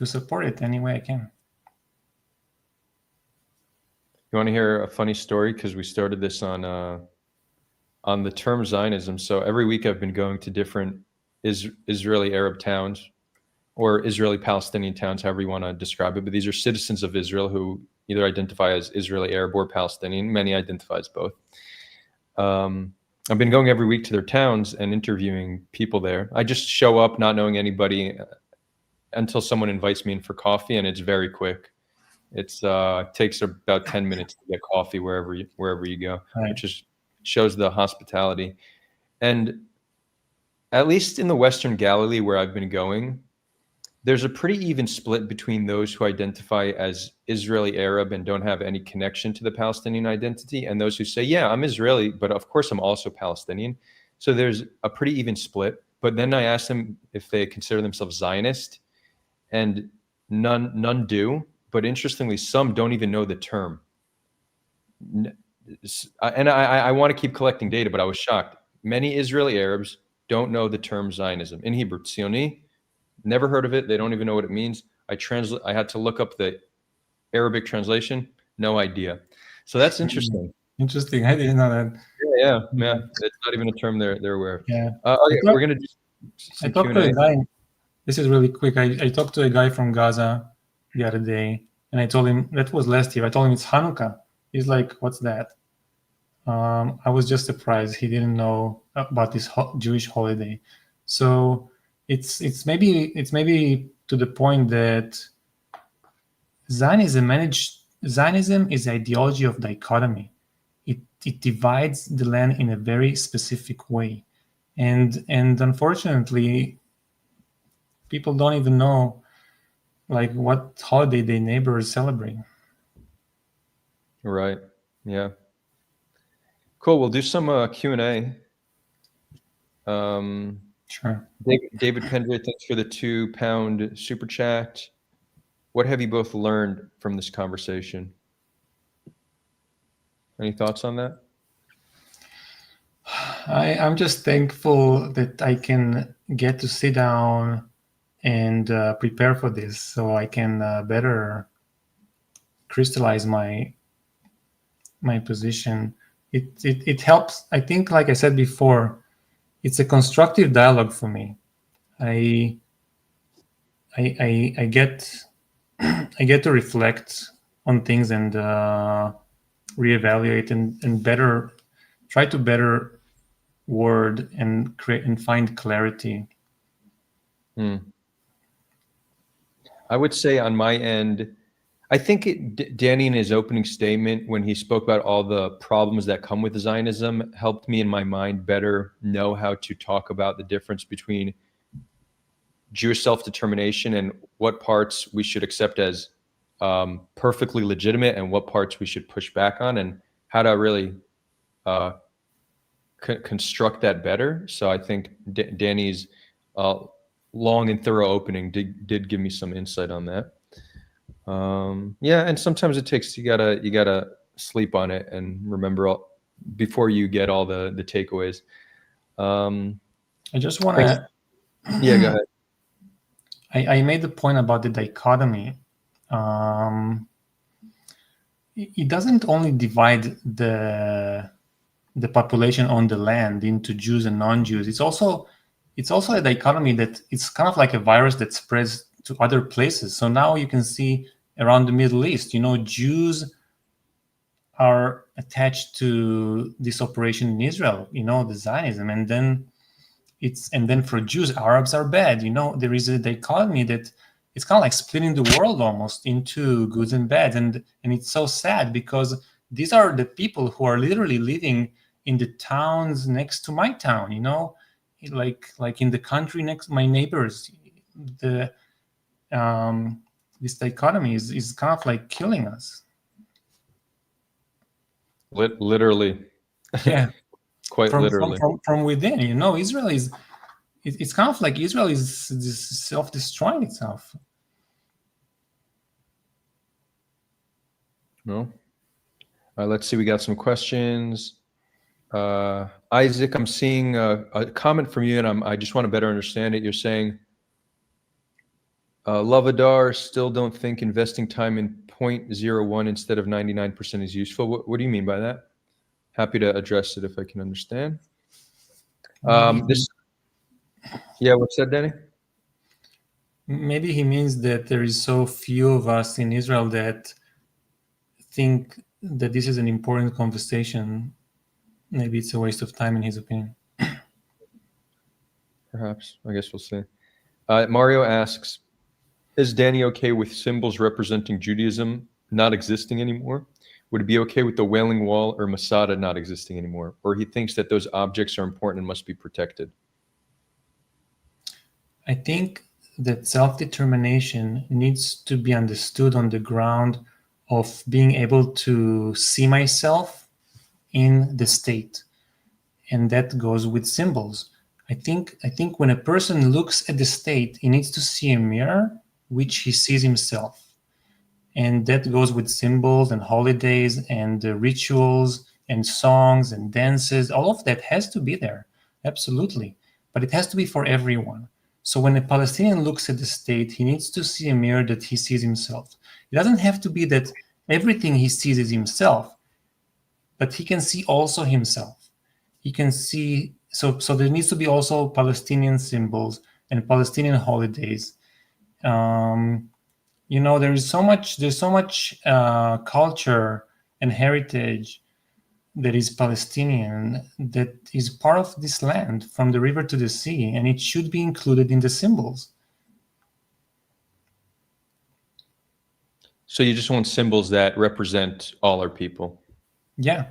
support it any way I can. You want to hear a funny story? Because we started this on the term Zionism. So every week I've been going to different Israeli Arab towns or Israeli Palestinian towns, however you want to describe it. But these are citizens of Israel who either identify as Israeli Arab or Palestinian. Many identify as both. I've been going every week to their towns and interviewing people there. I just show up not knowing anybody. until someone invites me in for coffee, and it's very quick. It's takes about 10 minutes to get coffee wherever you go, Right. which is shows the hospitality. And at least in the Western Galilee where I've been going, there's a pretty even split between those who identify as Israeli Arab and don't have any connection to the Palestinian identity, and those who say, yeah, I'm Israeli, but of course I'm also Palestinian. So there's a pretty even split. But then I asked them if they consider themselves Zionist, and none do. But interestingly, some don't even know the term. And I want to keep collecting data, but I was shocked. Many Israeli Arabs don't know the term Zionism. In Hebrew, Tzioni, never heard of it. They don't even know what it means. I had to look up the Arabic translation. No idea. So that's interesting. Interesting. I didn't know that. Yeah. It's not even a term they're aware of. Yeah. Okay, we're gonna do I some talked to Q&A. a guy. This is really quick. I talked to a guy from Gaza the other day, and I told him that was last year. I told him it's Hanukkah. He's like, "What's that?" I was just surprised he didn't know about this Jewish holiday. So it's maybe to the point that Zionism is the ideology of dichotomy. It divides the land in a very specific way, and unfortunately, people don't even know like what holiday their neighbors celebrate. Right. Yeah. Cool. We'll do some Q&A. Sure. David Pendray, thanks for the £2 super chat. What have you both learned from this conversation? Any thoughts on that? I'm just thankful that I can get to sit down and prepare for this, so I can better crystallize my position. It helps. I think, like I said before, it's a constructive dialogue for me. I get I get to reflect on things and reevaluate and better try to better word and create and find clarity. I would say on my end, I think Danny in his opening statement, when he spoke about all the problems that come with Zionism, helped me in my mind better know how to talk about the difference between Jewish self-determination and what parts we should accept as perfectly legitimate and what parts we should push back on, and how to really construct that better. So I think Danny's long and thorough opening did give me some insight on that. Yeah, and sometimes it takes you gotta sleep on it and remember before you get all the takeaways. I just want to. Yeah, go ahead. I made the point about the dichotomy. It doesn't only divide the population on the land into Jews and non-Jews. It's also a dichotomy that it's kind of like a virus that spreads to other places. So now you can see around the Middle East, Jews are attached to this operation in Israel, the Zionism, and then for Jews, Arabs are bad. There is a dichotomy that it's kind of like splitting the world almost into goods and bad, and it's so sad because these are the people who are literally living in the towns next to my town. Like in the country next, my neighbors. This dichotomy is kind of like killing us. Literally. Yeah. Quite literally. From within, Israel is. It's kind of like Israel is self-destroying itself. No. Let's see. We got some questions. Isaac, I'm seeing a comment from you, and I just want to better understand it. You're saying, Lovadar, still don't think investing time in 0.01 instead of 99% is useful. What do you mean by that? Happy to address it if I can understand. Yeah, what's that, Danny? Maybe he means that there is so few of us in Israel that think that this is an important conversation. Maybe it's a waste of time in his opinion. Perhaps. I guess we'll see. Mario asks, Is Danny okay with symbols representing Judaism not existing anymore? Would it be okay with the Wailing Wall or Masada not existing anymore? Or he thinks that those objects are important and must be protected? I think that self-determination needs to be understood on the ground of being able to see myself in the state, and that goes with symbols. I think when a person looks at the state, he needs to see a mirror which he sees himself, and that goes with symbols and holidays and rituals and songs and dances. All of that has to be there, absolutely, but it has to be for everyone. So when a Palestinian looks at the state, he needs to see a mirror that he sees himself. It doesn't have to be that everything he sees is himself, but he can see also himself. He can see, so there needs to be also Palestinian symbols and Palestinian holidays. There's so much culture and heritage that is Palestinian, that is part of this land from the river to the sea, and it should be included in the symbols. So you just want symbols that represent all our people? Yeah.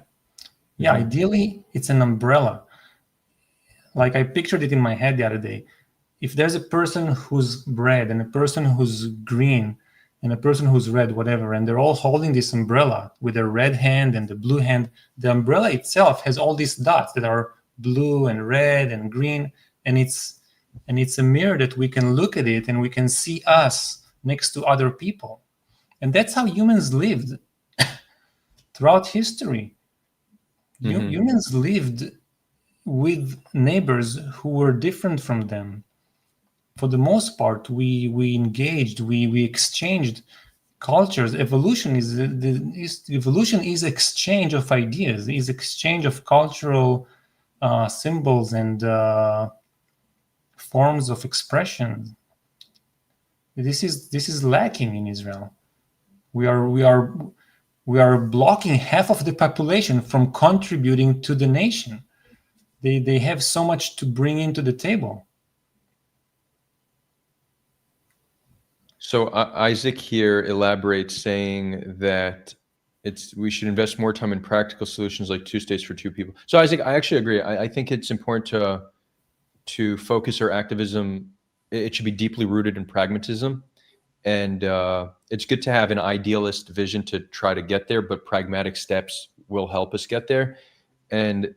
Ideally, it's an umbrella. Like I pictured it in my head the other day. If there's a person who's red and a person who's green and a person who's red, whatever, and they're all holding this umbrella with their red hand and the blue hand, the umbrella itself has all these dots that are blue and red and green, and it's a mirror that we can look at it and we can see us next to other people. And that's how humans lived throughout history. Humans lived with neighbors who were different from them. For the most part, we engaged, we exchanged cultures. Evolution is exchange of ideas, is exchange of cultural symbols and forms of expression. This is lacking in Israel. We are blocking half of the population from contributing to the nation. They have so much to bring into the table. So Isaac here elaborates, saying that we should invest more time in practical solutions like two states for two people. So Isaac, I actually agree. I think it's important to focus our activism. It should be deeply rooted in pragmatism, and it's good to have an idealist vision to try to get there, but pragmatic steps will help us get there. And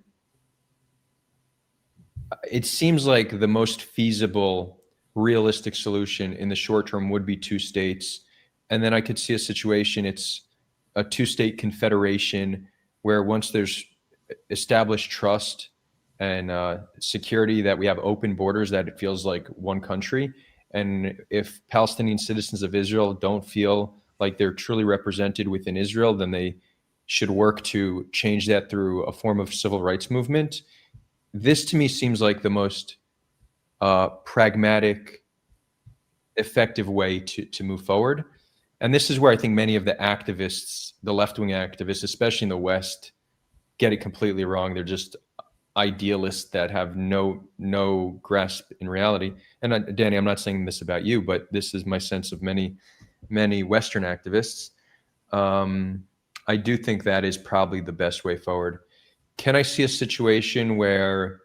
it seems like the most feasible, realistic solution in the short term would be two states. And then I could see a situation, it's a two-state confederation where once there's established trust and security, that we have open borders, that it feels like one country. And if Palestinian citizens of Israel don't feel like they're truly represented within Israel, then they should work to change that through a form of civil rights movement. This to me seems like the most pragmatic, effective way to move forward. And this is where I think many of the activists, the left-wing activists, especially in the West, get it completely wrong. They're just idealists that have no grasp in reality. And Danny, I'm not saying this about you, but this is my sense of many Western activists. I do think that is probably the best way forward. Can I see a situation where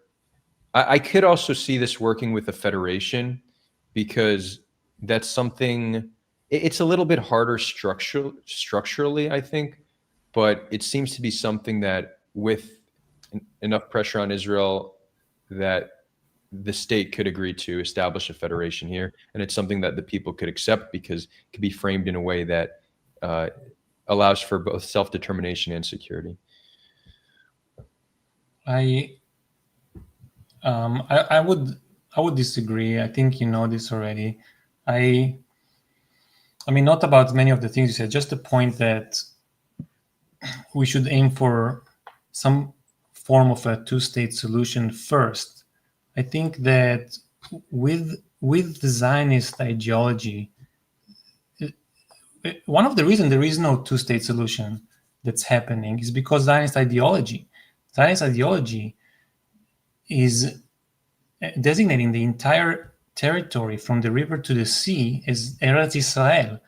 I could also see this working with a federation, because that's something, it's a little bit harder structurally, I think, but it seems to be something that with enough pressure on Israel, that the state could agree to establish a federation here. And it's something that the people could accept because it could be framed in a way that allows for both self-determination and security. I would disagree. I think you know this already. I mean, not about many of the things you said, just the point that we should aim for some form of a two-state solution first. I think that with the Zionist ideology, one of the reasons there is no two-state solution that's happening is because Zionist ideology is designating the entire territory from the river to the sea as Eretz Israel.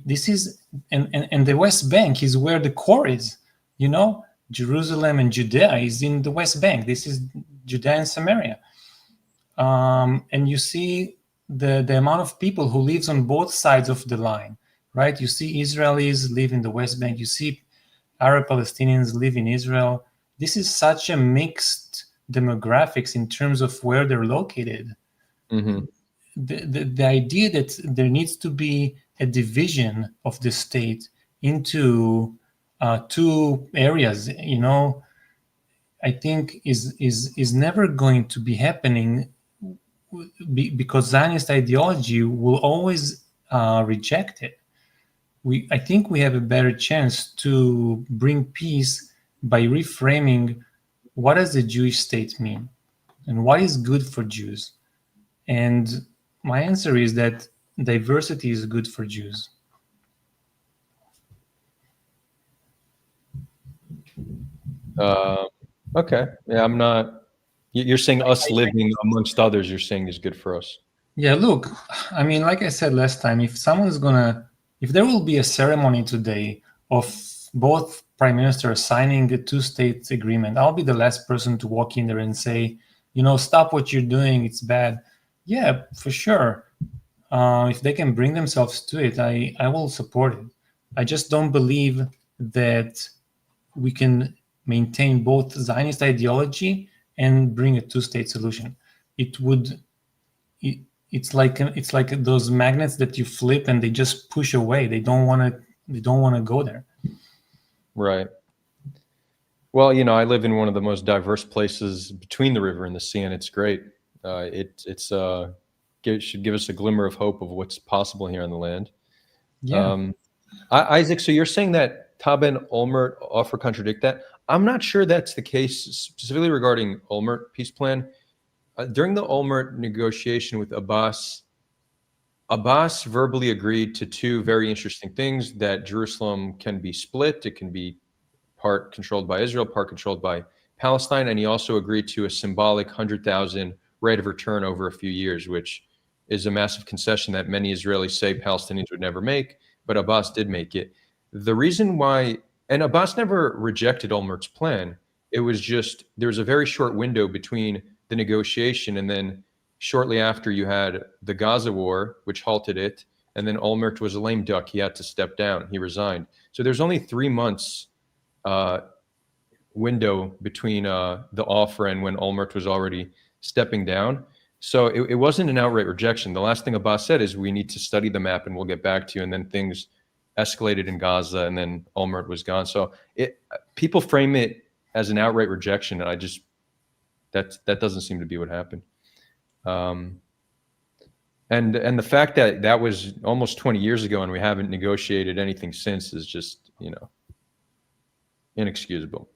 This is and the West Bank is where the core is. You know, Jerusalem and Judea is in the West Bank. This is Judea and Samaria. And you see the amount of people who lives on both sides of the line, right? You see Israelis live in the West Bank. You see Arab Palestinians live in Israel. This is such a mixed demographics in terms of where they're located. Mm-hmm. The idea that there needs to be a division of the state into two areas, you know, I think is never going to be happening because Zionist ideology will always reject it. I think we have a better chance to bring peace by reframing what does the Jewish state mean and what is good for Jews. And my answer is that diversity is good for Jews. Okay. Yeah, I'm not. You're saying us living amongst others, you're saying is good for us. Yeah, look, I mean, like I said last time, if there will be a ceremony today of both prime ministers signing a two-state agreement, I'll be the last person to walk in there and say, you know, stop what you're doing, it's bad. Yeah, for sure. If they can bring themselves to it, I will support it. I just don't believe that we can maintain both Zionist ideology and bring a two-state solution. It's like those magnets that you flip and they just push away. They don't want to go there. Right. Well, you know, I live in one of the most diverse places between the river and the sea, and it's great. It should give us a glimmer of hope of what's possible here on the land. Yeah. Isaac, so you're saying that Taba and Olmert offer contradict that? I'm not sure that's the case, specifically regarding Olmert peace plan. During the Olmert negotiation with Abbas verbally agreed to two very interesting things: that Jerusalem can be split, it can be part controlled by Israel, part controlled by Palestine, and he also agreed to a symbolic 100,000 right of return over a few years, which is a massive concession that many Israelis say Palestinians would never make, but Abbas did make it. The reason why, and Abbas never rejected Olmert's plan, it was just there was a very short window between the negotiation and then shortly after you had the Gaza war, which halted it, and then Olmert was a lame duck. He had to step down. He resigned. So there's only 3 months window between the offer and when Olmert was already stepping down. So it wasn't an outright rejection. The last thing Abbas said is, we need to study the map and we'll get back to you. And then things escalated in Gaza, and then Olmert was gone. So people frame it as an outright rejection, and that doesn't seem to be what happened. And the fact that was almost 20 years ago and we haven't negotiated anything since is just, you know, inexcusable.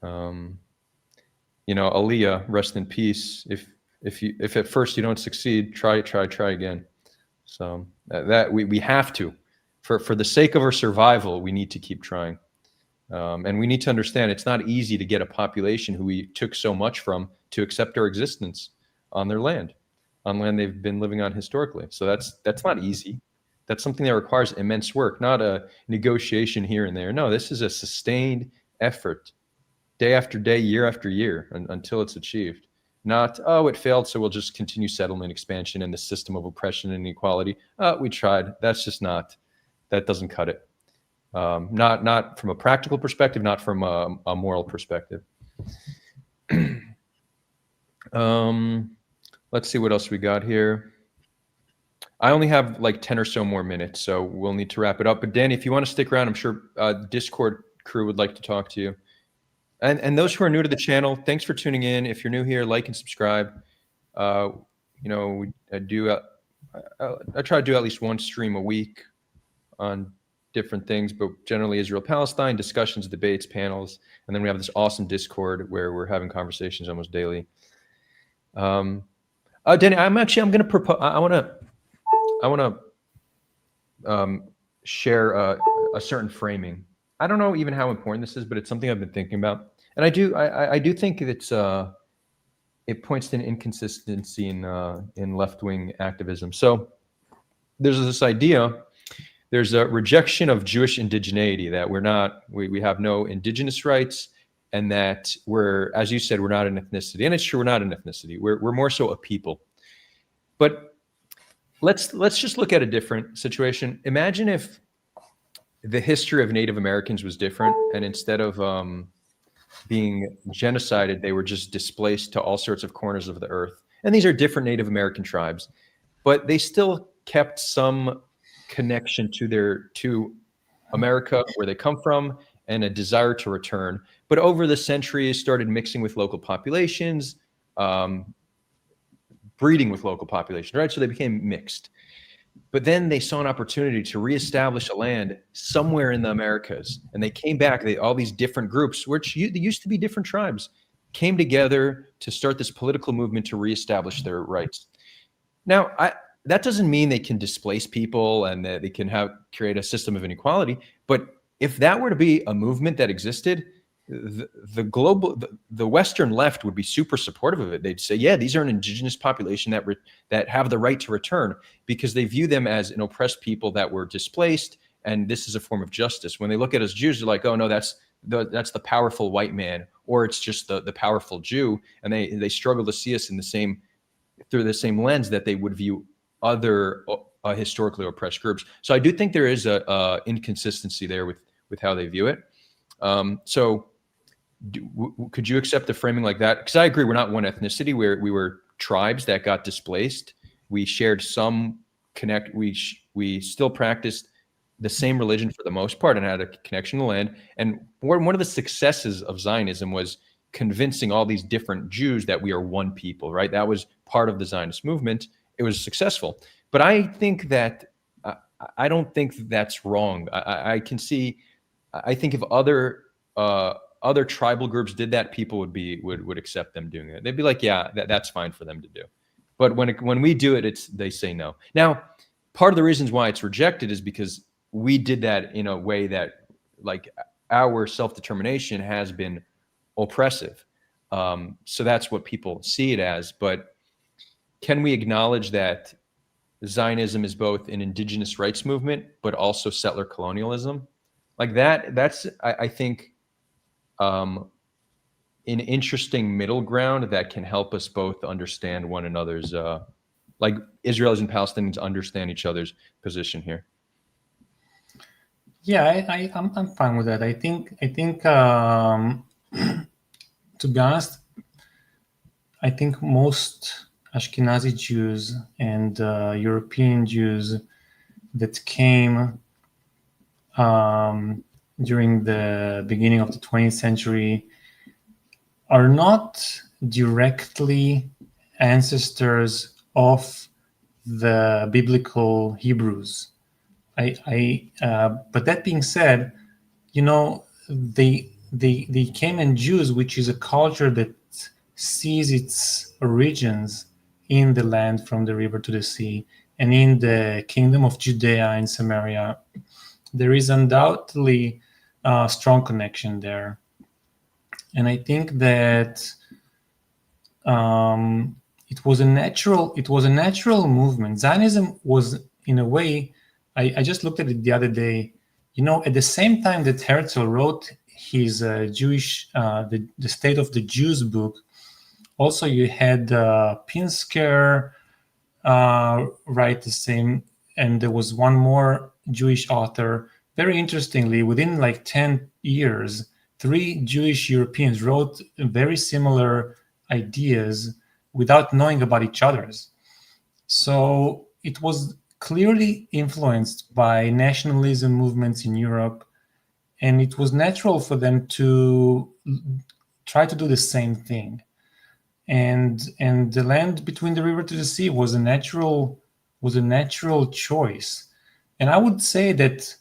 You know, Aliyah, rest in peace. If at first you don't succeed, try again. So that we have to, for the sake of our survival, we need to keep trying. And we need to understand it's not easy to get a population who we took so much from to accept our existence on their land, on land they've been living on historically. So that's not easy. That's something that requires immense work, not a negotiation here and there. No, this is a sustained effort, day after day, year after year, until it's achieved. Not, oh, it failed, so we'll just continue settlement expansion and the system of oppression and inequality. We tried. That's just that doesn't cut it. Not from a practical perspective, not from a moral perspective. Let's see what else we got here. I only have like 10 or so more minutes, so we'll need to wrap it up. But Danny, if you want to stick around, I'm sure Discord crew would like to talk to you. And those who are new to the channel, thanks for tuning in. If you're new here, like and subscribe. You know, I try to do at least one stream a week on different things, but generally Israel-Palestine, discussions, debates, panels, and then we have this awesome Discord where we're having conversations almost daily. Danny, I'm going to propose. I want to share a certain framing. I don't know even how important this is, but it's something I've been thinking about, and I do think it's it points to an inconsistency in left-wing activism. So there's this idea, there's a rejection of Jewish indigeneity, that we have no indigenous rights, and that we're, as you said, we're not an ethnicity. And it's true, we're not an ethnicity. We're more so a people. But let's just look at a different situation. Imagine if the history of Native Americans was different, and instead of being genocided, they were just displaced to all sorts of corners of the earth. And these are different Native American tribes, but they still kept some connection to America, where they come from, and a desire to return. But over the centuries, started mixing with local populations, breeding with local populations, right? So they became mixed. But then they saw an opportunity to reestablish a land somewhere in the Americas. And they came back, all these different groups, which used to be different tribes, came together to start this political movement to reestablish their rights. Now, that doesn't mean they can displace people and that they can create a system of inequality. But if that were to be a movement that existed, the Western left would be super supportive of it. They'd say, yeah, these are an indigenous population that have the right to return, because they view them as an oppressed people that were displaced, and this is a form of justice. When they look at us Jews, they're like, oh no, that's the powerful white man, or it's just the powerful Jew, and they struggle to see us through the same lens that they would view other historically oppressed groups. So I do think there is a inconsistency there with how they view it. So could you accept a framing like that? Because I agree, we're not one ethnicity. We were tribes that got displaced. We shared some connect. We still practiced the same religion for the most part and had a connection to the land. And one of the successes of Zionism was convincing all these different Jews that we are one people, right? That was part of the Zionist movement. It was successful. But I think that I don't think that's wrong. I think if other tribal groups did that, people would accept them doing it. They'd be like, yeah, that's fine for them to do. But when we do it, they say no. Now, part of the reasons why it's rejected is because we did that in a way that, like, our self-determination has been oppressive. So that's what people see it as. But can we acknowledge that Zionism is both an indigenous rights movement, but also settler colonialism? Like that's, I think, an interesting middle ground that can help us both understand one another's, like Israelis and Palestinians understand each other's position here. Yeah, I'm fine with that. I think to be honest, I think most Ashkenazi Jews and European Jews that came during the beginning of the 20th century are not directly ancestors of the biblical Hebrews. But that being said, they came in Jews, which is a culture that sees its origins in the land from the river to the sea, and in the kingdom of Judea and Samaria. There is undoubtedly a strong connection there. And I think that it was a natural movement. Zionism was, in a way, I just looked at it the other day, at the same time that Herzl wrote his Jewish, the State of the Jews book, also you had Pinsker write the same, and there was one more Jewish author. Very interestingly, within like 10 years, 3 Jewish Europeans wrote very similar ideas without knowing about each other's. So it was clearly influenced by nationalism movements in Europe, and it was natural for them to try to do the same thing. And the land between the river to the sea was a natural choice. And I would say that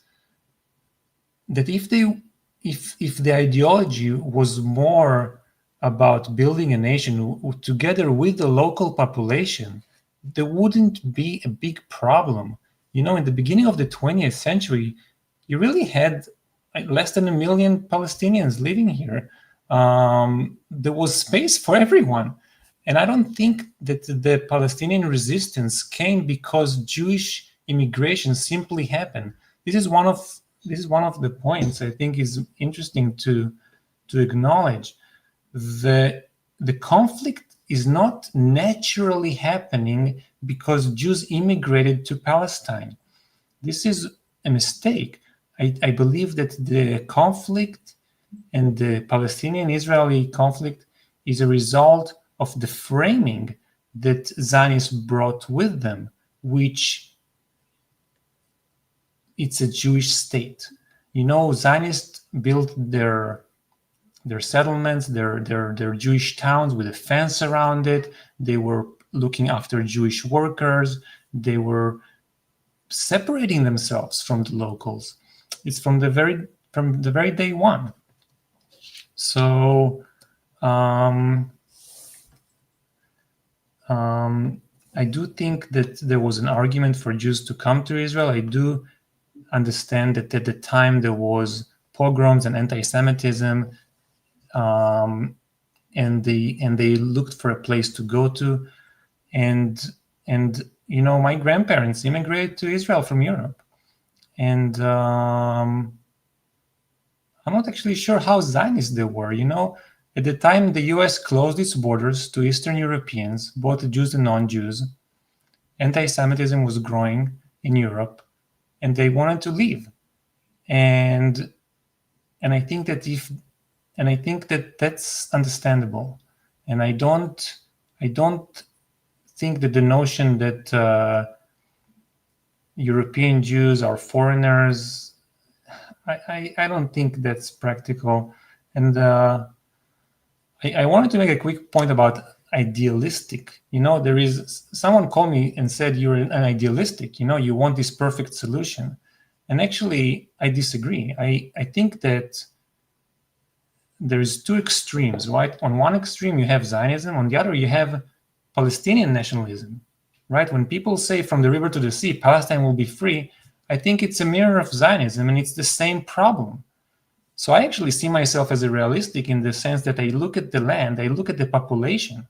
if the ideology was more about building a nation together with the local population, there wouldn't be a big problem. In the beginning of the 20th century, you really had less than 1 million Palestinians living here. There was space for everyone. And I don't think that the Palestinian resistance came because Jewish immigration simply happened. This is one of the points I think is interesting to acknowledge. The conflict is not naturally happening because Jews immigrated to Palestine. This is a mistake. I believe that the conflict and the Palestinian-Israeli conflict is a result of the framing that Zionists brought with them, which it's a Jewish state. Zionists built their settlements, their Jewish towns with a fence around it. They were looking after Jewish workers. They were separating themselves from the locals. It's from the very day one. So I do think that there was an argument for Jews to come to Israel. I do understand that at the time there was pogroms and anti-Semitism, and they looked for a place to go to, and my grandparents immigrated to Israel from Europe, and I'm not actually sure how Zionist they were. At the time, the U.S. closed its borders to Eastern Europeans, both Jews and non-Jews. Anti-Semitism was growing in Europe, and they wanted to leave. And I think that that's understandable. And I don't think that the notion that European Jews are foreigners, I don't think that's practical. And I wanted to make a quick point about idealistic. There is someone called me and said you're an idealistic. You want this perfect solution, and actually I disagree. I think that there's two extremes, right? On one extreme you have Zionism, on the other you have Palestinian nationalism, right? When people say from the river to the sea, Palestine will be free, I think it's a mirror of Zionism, and it's the same problem. So I actually see myself as a realistic in the sense that I look at the land, I look at the population.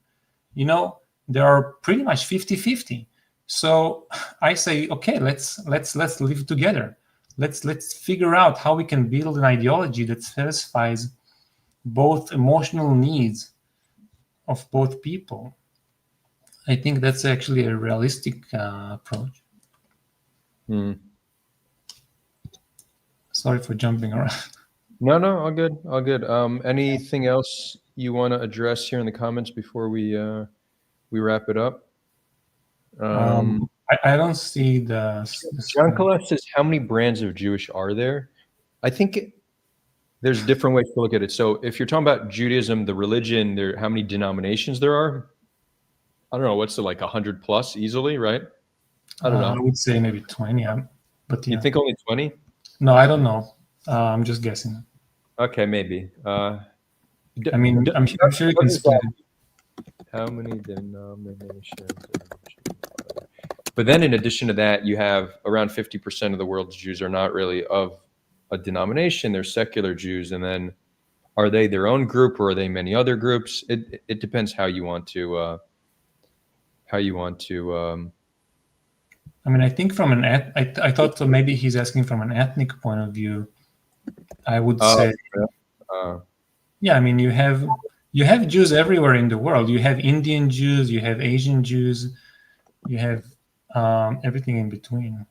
There are pretty much 50-50. So I say, okay, let's live together. Let's figure out how we can build an ideology that satisfies both emotional needs of both people. I think that's actually a realistic approach. Sorry for jumping around. No, all good. Anything else you want to address here in the comments before we wrap it up? I don't see the John Colette says, how many brands of Jewish are there? I think there's different ways to look at it. So if you're talking about Judaism, the religion, how many denominations there are? I don't know. What's it, like 100 plus easily, right? I don't know. I would say maybe 20. But You think only 20? No, I don't know. I'm just guessing. Okay, maybe. I'm sure you can split it. How many denominations? But then in addition to that, you have around 50% of the world's Jews are not really of a denomination. They're secular Jews. And then are they their own group, or are they many other groups? It depends how you want to I think from I thought so maybe he's asking from an ethnic point of view. I would say, you have Jews everywhere in the world. You have Indian Jews, you have Asian Jews, you have everything in between.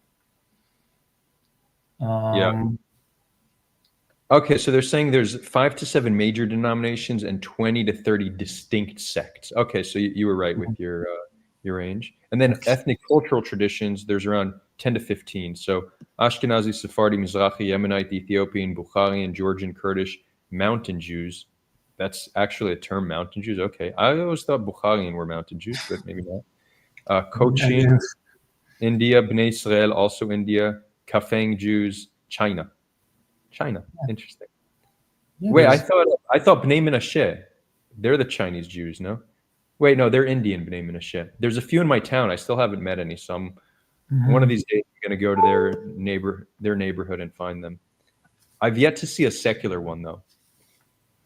Okay, so they're saying there's 5 to 7 major denominations and 20 to 30 distinct sects. Okay, so you were right with your range. And then ethnic cultural traditions, there's around 10 to 15. So Ashkenazi, Sephardi, Mizrahi, Yemenite, Ethiopian, Bukharian, Georgian, Kurdish, Mountain Jews. That's actually a term, Mountain Jews. Okay, I always thought Bukharian were Mountain Jews, but maybe not. Cochin, India, Bnei Israel, also India, Kafang Jews, China. Interesting. Yeah, wait, I thought Bnei Menashe, they're the Chinese Jews, no? Wait, no, they're Indian Bnei Menashe. There's a few in my town. I still haven't met any. So one of these days I'm going to go to their neighborhood and find them. I've yet to see a secular one though.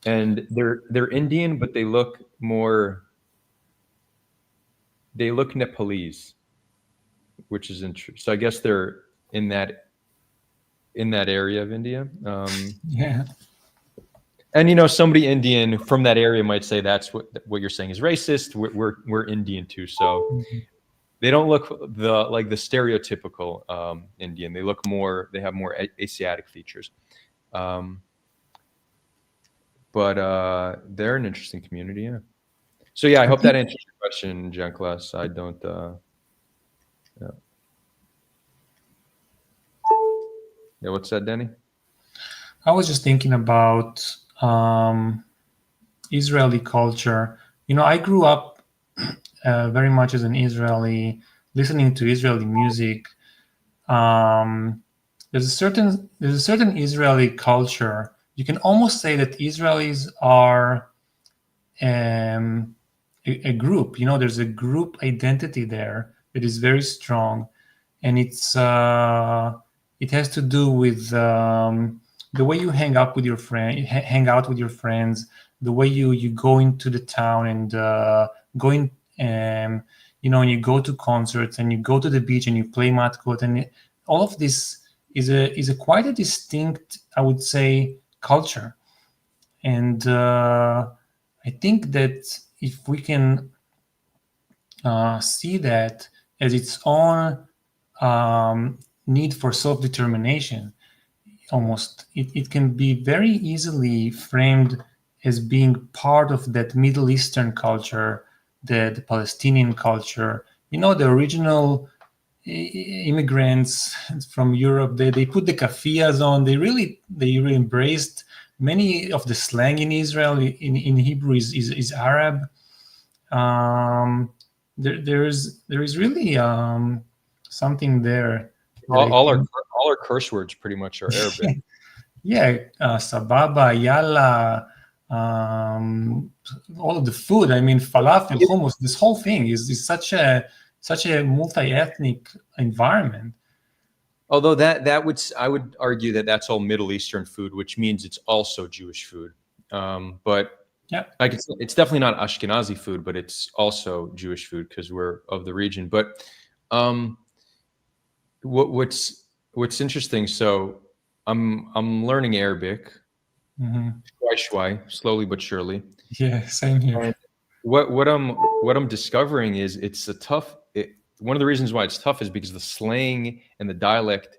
And they're Indian, but they look more they look Nepalese, which is interesting. So I guess they're in that area of India. Yeah. And somebody Indian from that area might say that's what you're saying is racist. We're Indian too, so Mhm. they don't look the stereotypical Indian. They look more. They have more Asiatic features. But they're an interesting community. Yeah. So yeah, I hope that answers your question, Jean-Claude. I don't. Yeah. Yeah. What's that, Danny? I was just thinking about Israeli culture. I grew up very much as an Israeli, listening to Israeli music. There's a certain Israeli culture. You can almost say that Israelis are a group. There's a group identity there that is very strong, and it has to do with the way you hang out with your friends, the way you go into the town and going, and you go to concerts and you go to the beach and you play matkot, and all of this is a quite a distinct, I would say, culture. And I think that if we can see that as its own need for self-determination, almost it can be very easily framed as being part of that Middle Eastern culture, the Palestinian culture. The original immigrants from Europe, they put the kafiyas on. They really embraced many of the slang in Israel. In Hebrew is Arab. There is really something there. All our curse words pretty much are Arabic. Yeah, sababa, yalla, all of the food. I mean, falafel, hummus. This whole thing is such a multi-ethnic environment. Although I would argue that that's all Middle Eastern food, which means it's also Jewish food. But yeah, it's definitely not Ashkenazi food, but it's also Jewish food because we're of the region. But what's interesting? So I'm learning Arabic, slowly but surely. Yeah, same here. And what I'm discovering is it's a tough. One of the reasons why it's tough is because the slang and the dialect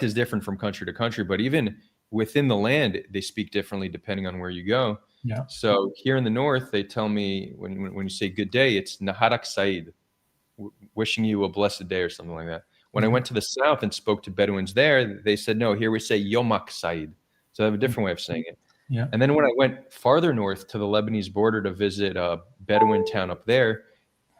is different from country to country, but even within the land, they speak differently depending on where you go. Yeah. So here in the north, they tell me when you say good day, it's Naharak Said, wishing you a blessed day or something like that. When I went to the south and spoke to Bedouins there, they said, no, here we say Yomak Said. So I have a different way of saying it. Yeah. And then when I went farther north to the Lebanese border to visit a Bedouin town up there,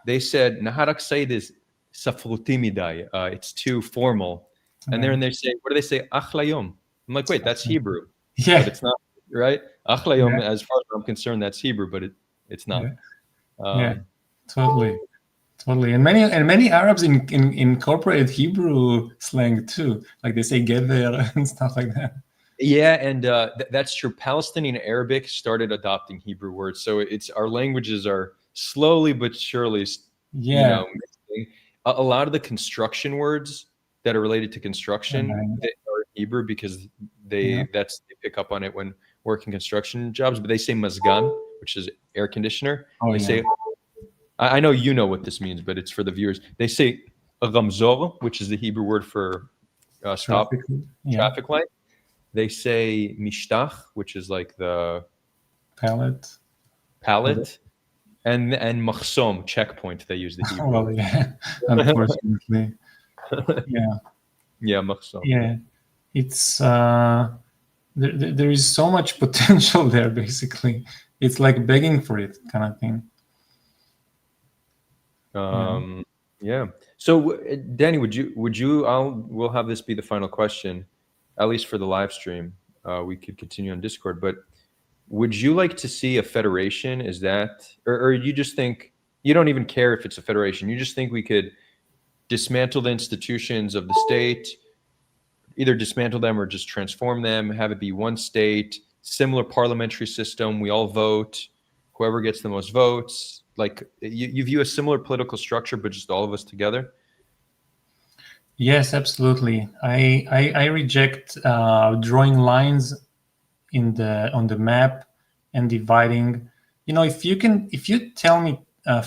they said Naharak Said is safrutimidai. It's too formal. And then they say, what do they say? Achlayom. I'm like, wait, that's Hebrew. Yeah. But it's not, right? Achlayom, as far as I'm concerned, that's Hebrew, but it's not. Yeah, totally. And many Arabs incorporated Hebrew slang too. Like they say "gever" and stuff like that. Yeah, and that's true. Palestinian Arabic started adopting Hebrew words, so our languages are slowly but surely, mixing. A lot of the construction words that are related to construction they are Hebrew because they pick up on it when working construction jobs. But they say mazgan, which is air conditioner. They say, I know you know what this means, but it's for the viewers. They say ramzor, which is the Hebrew word for stop traffic light. They say mishtach, which is like the pallet, and machsom, checkpoint. They use the Hebrew. Well, yeah, unfortunately. Yeah, machsom. Yeah, it's there is so much potential there. Basically, it's like begging for it, kind of thing. Yeah. So, Danny, we'll have this be the final question, at least for the live stream. We could continue on Discord, but would you like to see a federation? Is that, or you just think you don't even care if it's a federation? You just think we could dismantle the institutions of the state, either dismantle them or just transform them, have it be one state, similar parliamentary system. We all vote. Whoever gets the most votes, Like you view a similar political structure, but just all of us together? Yes, absolutely. I reject drawing lines on the map and dividing. If you tell me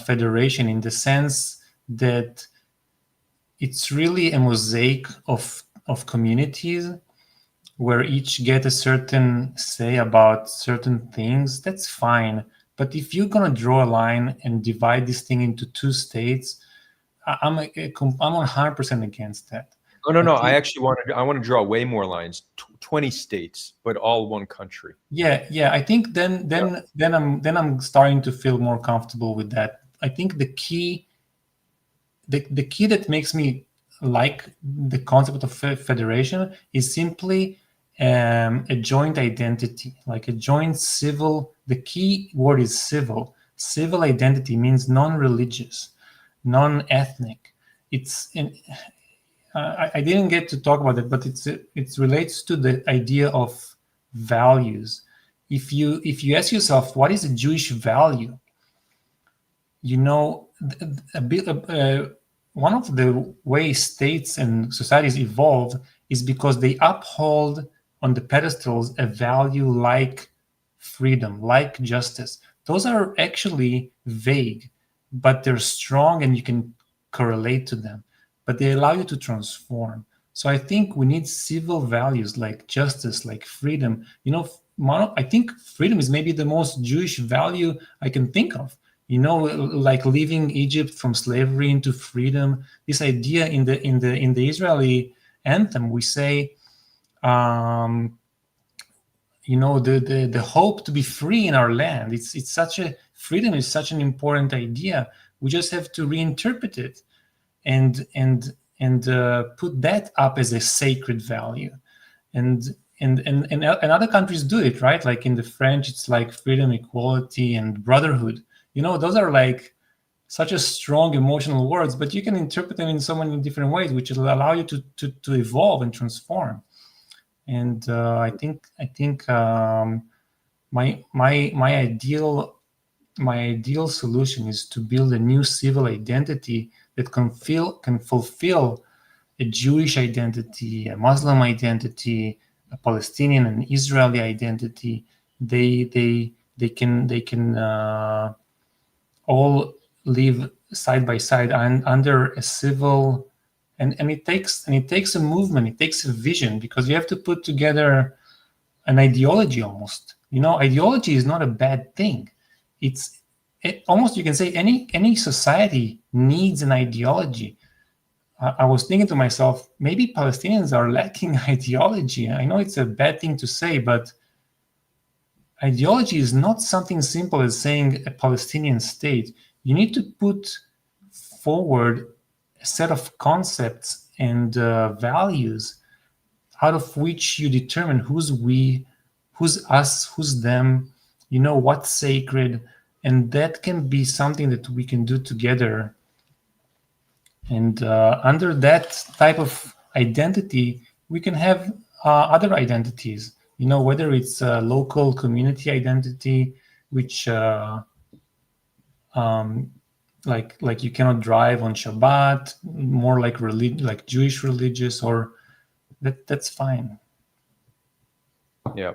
federation in the sense that it's really a mosaic of communities where each get a certain say about certain things, that's fine. But if you're gonna draw a line and divide this thing into two states, I'm 100% against that. Oh, no, I no. think, I want to draw way more lines. 20 states, but all one country. yeah. I think then I'm starting to feel more comfortable with that. I think the key that makes me like the concept of federation is simply a joint identity, like a joint civil. The key word is civil. Civil identity means non-religious, non-ethnic. It's in, I didn't get to talk about it, but it relates to the idea of values. If you ask yourself what is a Jewish value, you know, a bit one of the ways states and societies evolve is because they uphold on the pedestals a value like freedom, like justice. Those are actually vague, but they're strong and you can correlate to them, but they allow you to transform. So I think we need civil values like justice, like freedom. I think freedom is maybe the most Jewish value I can think of. Like leaving Egypt from slavery into freedom. This idea in the Israeli anthem, we say, the hope to be free in our land. It's such a freedom is such an important idea. We just have to reinterpret it and put that up as a sacred value. And other countries do it, right? Like in the French, it's like freedom, equality, and brotherhood. Those are like such a strong emotional words, but you can interpret them in so many different ways, which will allow you to evolve and transform. And I think my ideal solution is to build a new civil identity that can fulfill a Jewish identity, a Muslim identity, a Palestinian and Israeli identity. They can all live side by side under a civil, and it takes a movement, it takes a vision, because you have to put together an ideology almost. Ideology is not a bad thing. Almost, you can say, any society needs an ideology. I was thinking to myself, maybe Palestinians are lacking ideology. I know it's a bad thing to say, but ideology is not something simple as saying a Palestinian state. You need to put forward a set of concepts and values out of which you determine who's we, who's us, who's them, what's sacred. And that can be something that we can do together. And under that type of identity, we can have other identities, whether it's a local community identity, which like you cannot drive on Shabbat, more like Jewish religious, or that's fine. Yeah.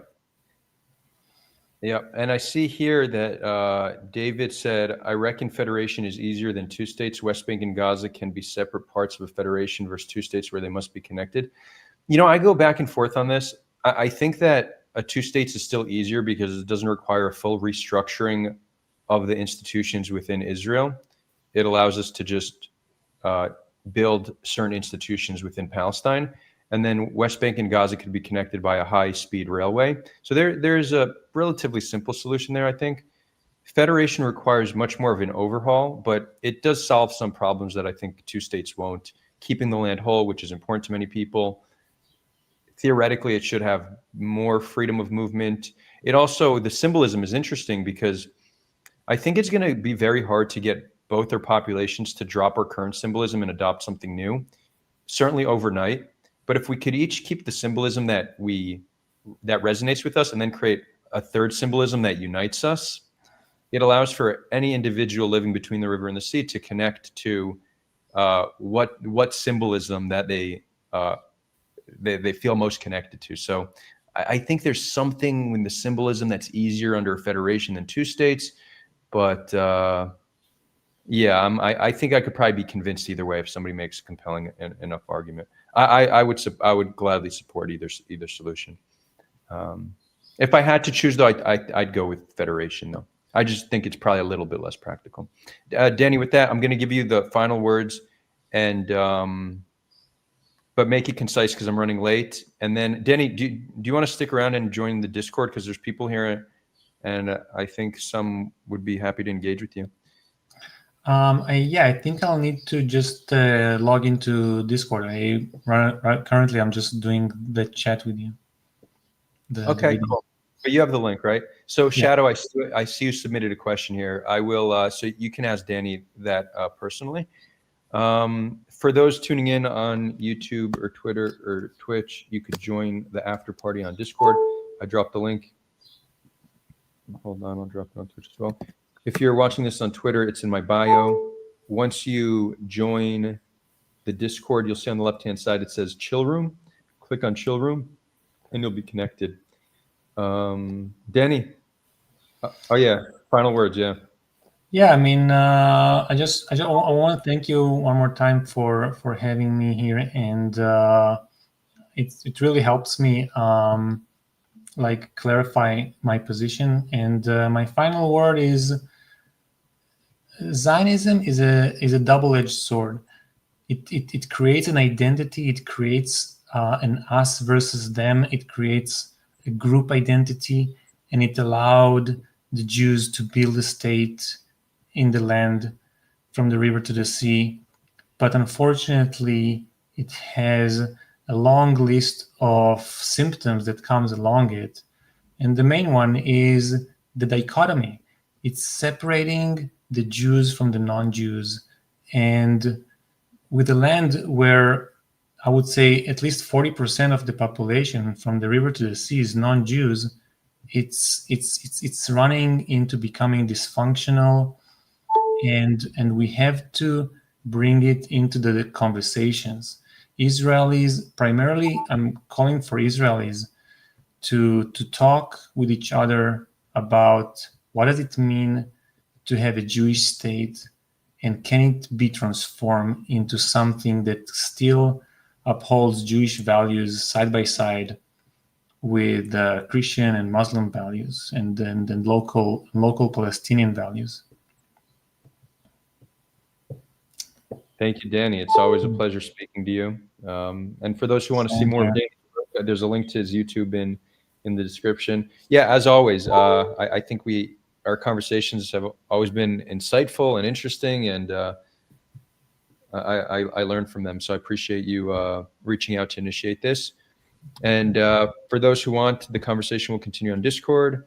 Yeah. And I see here that David said, I reckon federation is easier than two states. West Bank and Gaza can be separate parts of a federation versus two states where they must be connected. I go back and forth on this. I think that a two states is still easier because it doesn't require a full restructuring of the institutions within Israel. It allows us to just build certain institutions within Palestine. And then West Bank and Gaza could be connected by a high-speed railway. So there's a relatively simple solution there, I think. Federation requires much more of an overhaul, but it does solve some problems that I think two states won't. Keeping the land whole, which is important to many people. Theoretically, it should have more freedom of movement. It also, the symbolism is interesting because I think it's going to be very hard to get both their populations to drop our current symbolism and adopt something new, certainly overnight. But if we could each keep the symbolism that resonates with us and then create a third symbolism that unites us, it allows for any individual living between the river and the sea to connect to what symbolism that they feel most connected to. So I think there's something in the symbolism that's easier under a federation than two states, but yeah, I think I could probably be convinced either way if somebody makes a compelling enough argument. I would gladly support either solution. If I had to choose, though, I'd go with federation, though. I just think it's probably a little bit less practical. Danny, with that, I'm going to give you the final words, and but make it concise because I'm running late. And then, Danny, do you want to stick around and join the Discord, because there's people here, and I think some would be happy to engage with you. Yeah, I think I'll need to just log into Discord. Currently I'm just doing the chat with you. Okay, cool. But you have the link, right? So Shadow, Yeah. I see you submitted a question here. I will, so you can ask Danny that personally. For those tuning in on YouTube or Twitter or Twitch, you could join the after party on Discord. I dropped the link. Hold on, I'll drop it on Twitch as well. If you're watching this on Twitter, it's in my bio. Once you join the Discord, you'll see on the left-hand side, it says Chill Room. Click on Chill Room, and you'll be connected. Danny, oh yeah, final words, yeah. Yeah, I mean, I want to thank you one more time for having me here, and it really helps me like clarify my position. And my final word is Zionism is a double-edged sword. It creates an identity. It creates an us versus them. It creates a group identity, and it allowed the Jews to build a state in the land from the river to the sea. But unfortunately, it has a long list of symptoms that comes along it. And the main one is the dichotomy. It's separating the Jews from the non-Jews. And with a land where I would say at least 40% of the population from the river to the sea is non-Jews, it's running into becoming dysfunctional, and we have to bring it into the conversations. Israelis, primarily, I'm calling for Israelis to talk with each other about what does it mean to have a Jewish state, and can it be transformed into something that still upholds Jewish values side by side with Christian and Muslim values, and then local Palestinian values. Thank you, Danny. It's always a pleasure speaking to you. And for those who want to see more of Danny, there's a link to his YouTube in the description. Yeah, as always, I think our conversations have always been insightful and interesting, and I learned from them. So I appreciate you reaching out to initiate this. And for those who want, the conversation will continue on Discord.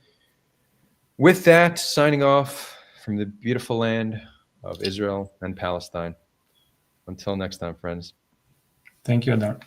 With that, signing off from the beautiful land of Israel and Palestine. Until next time, friends. Thank you, Adar.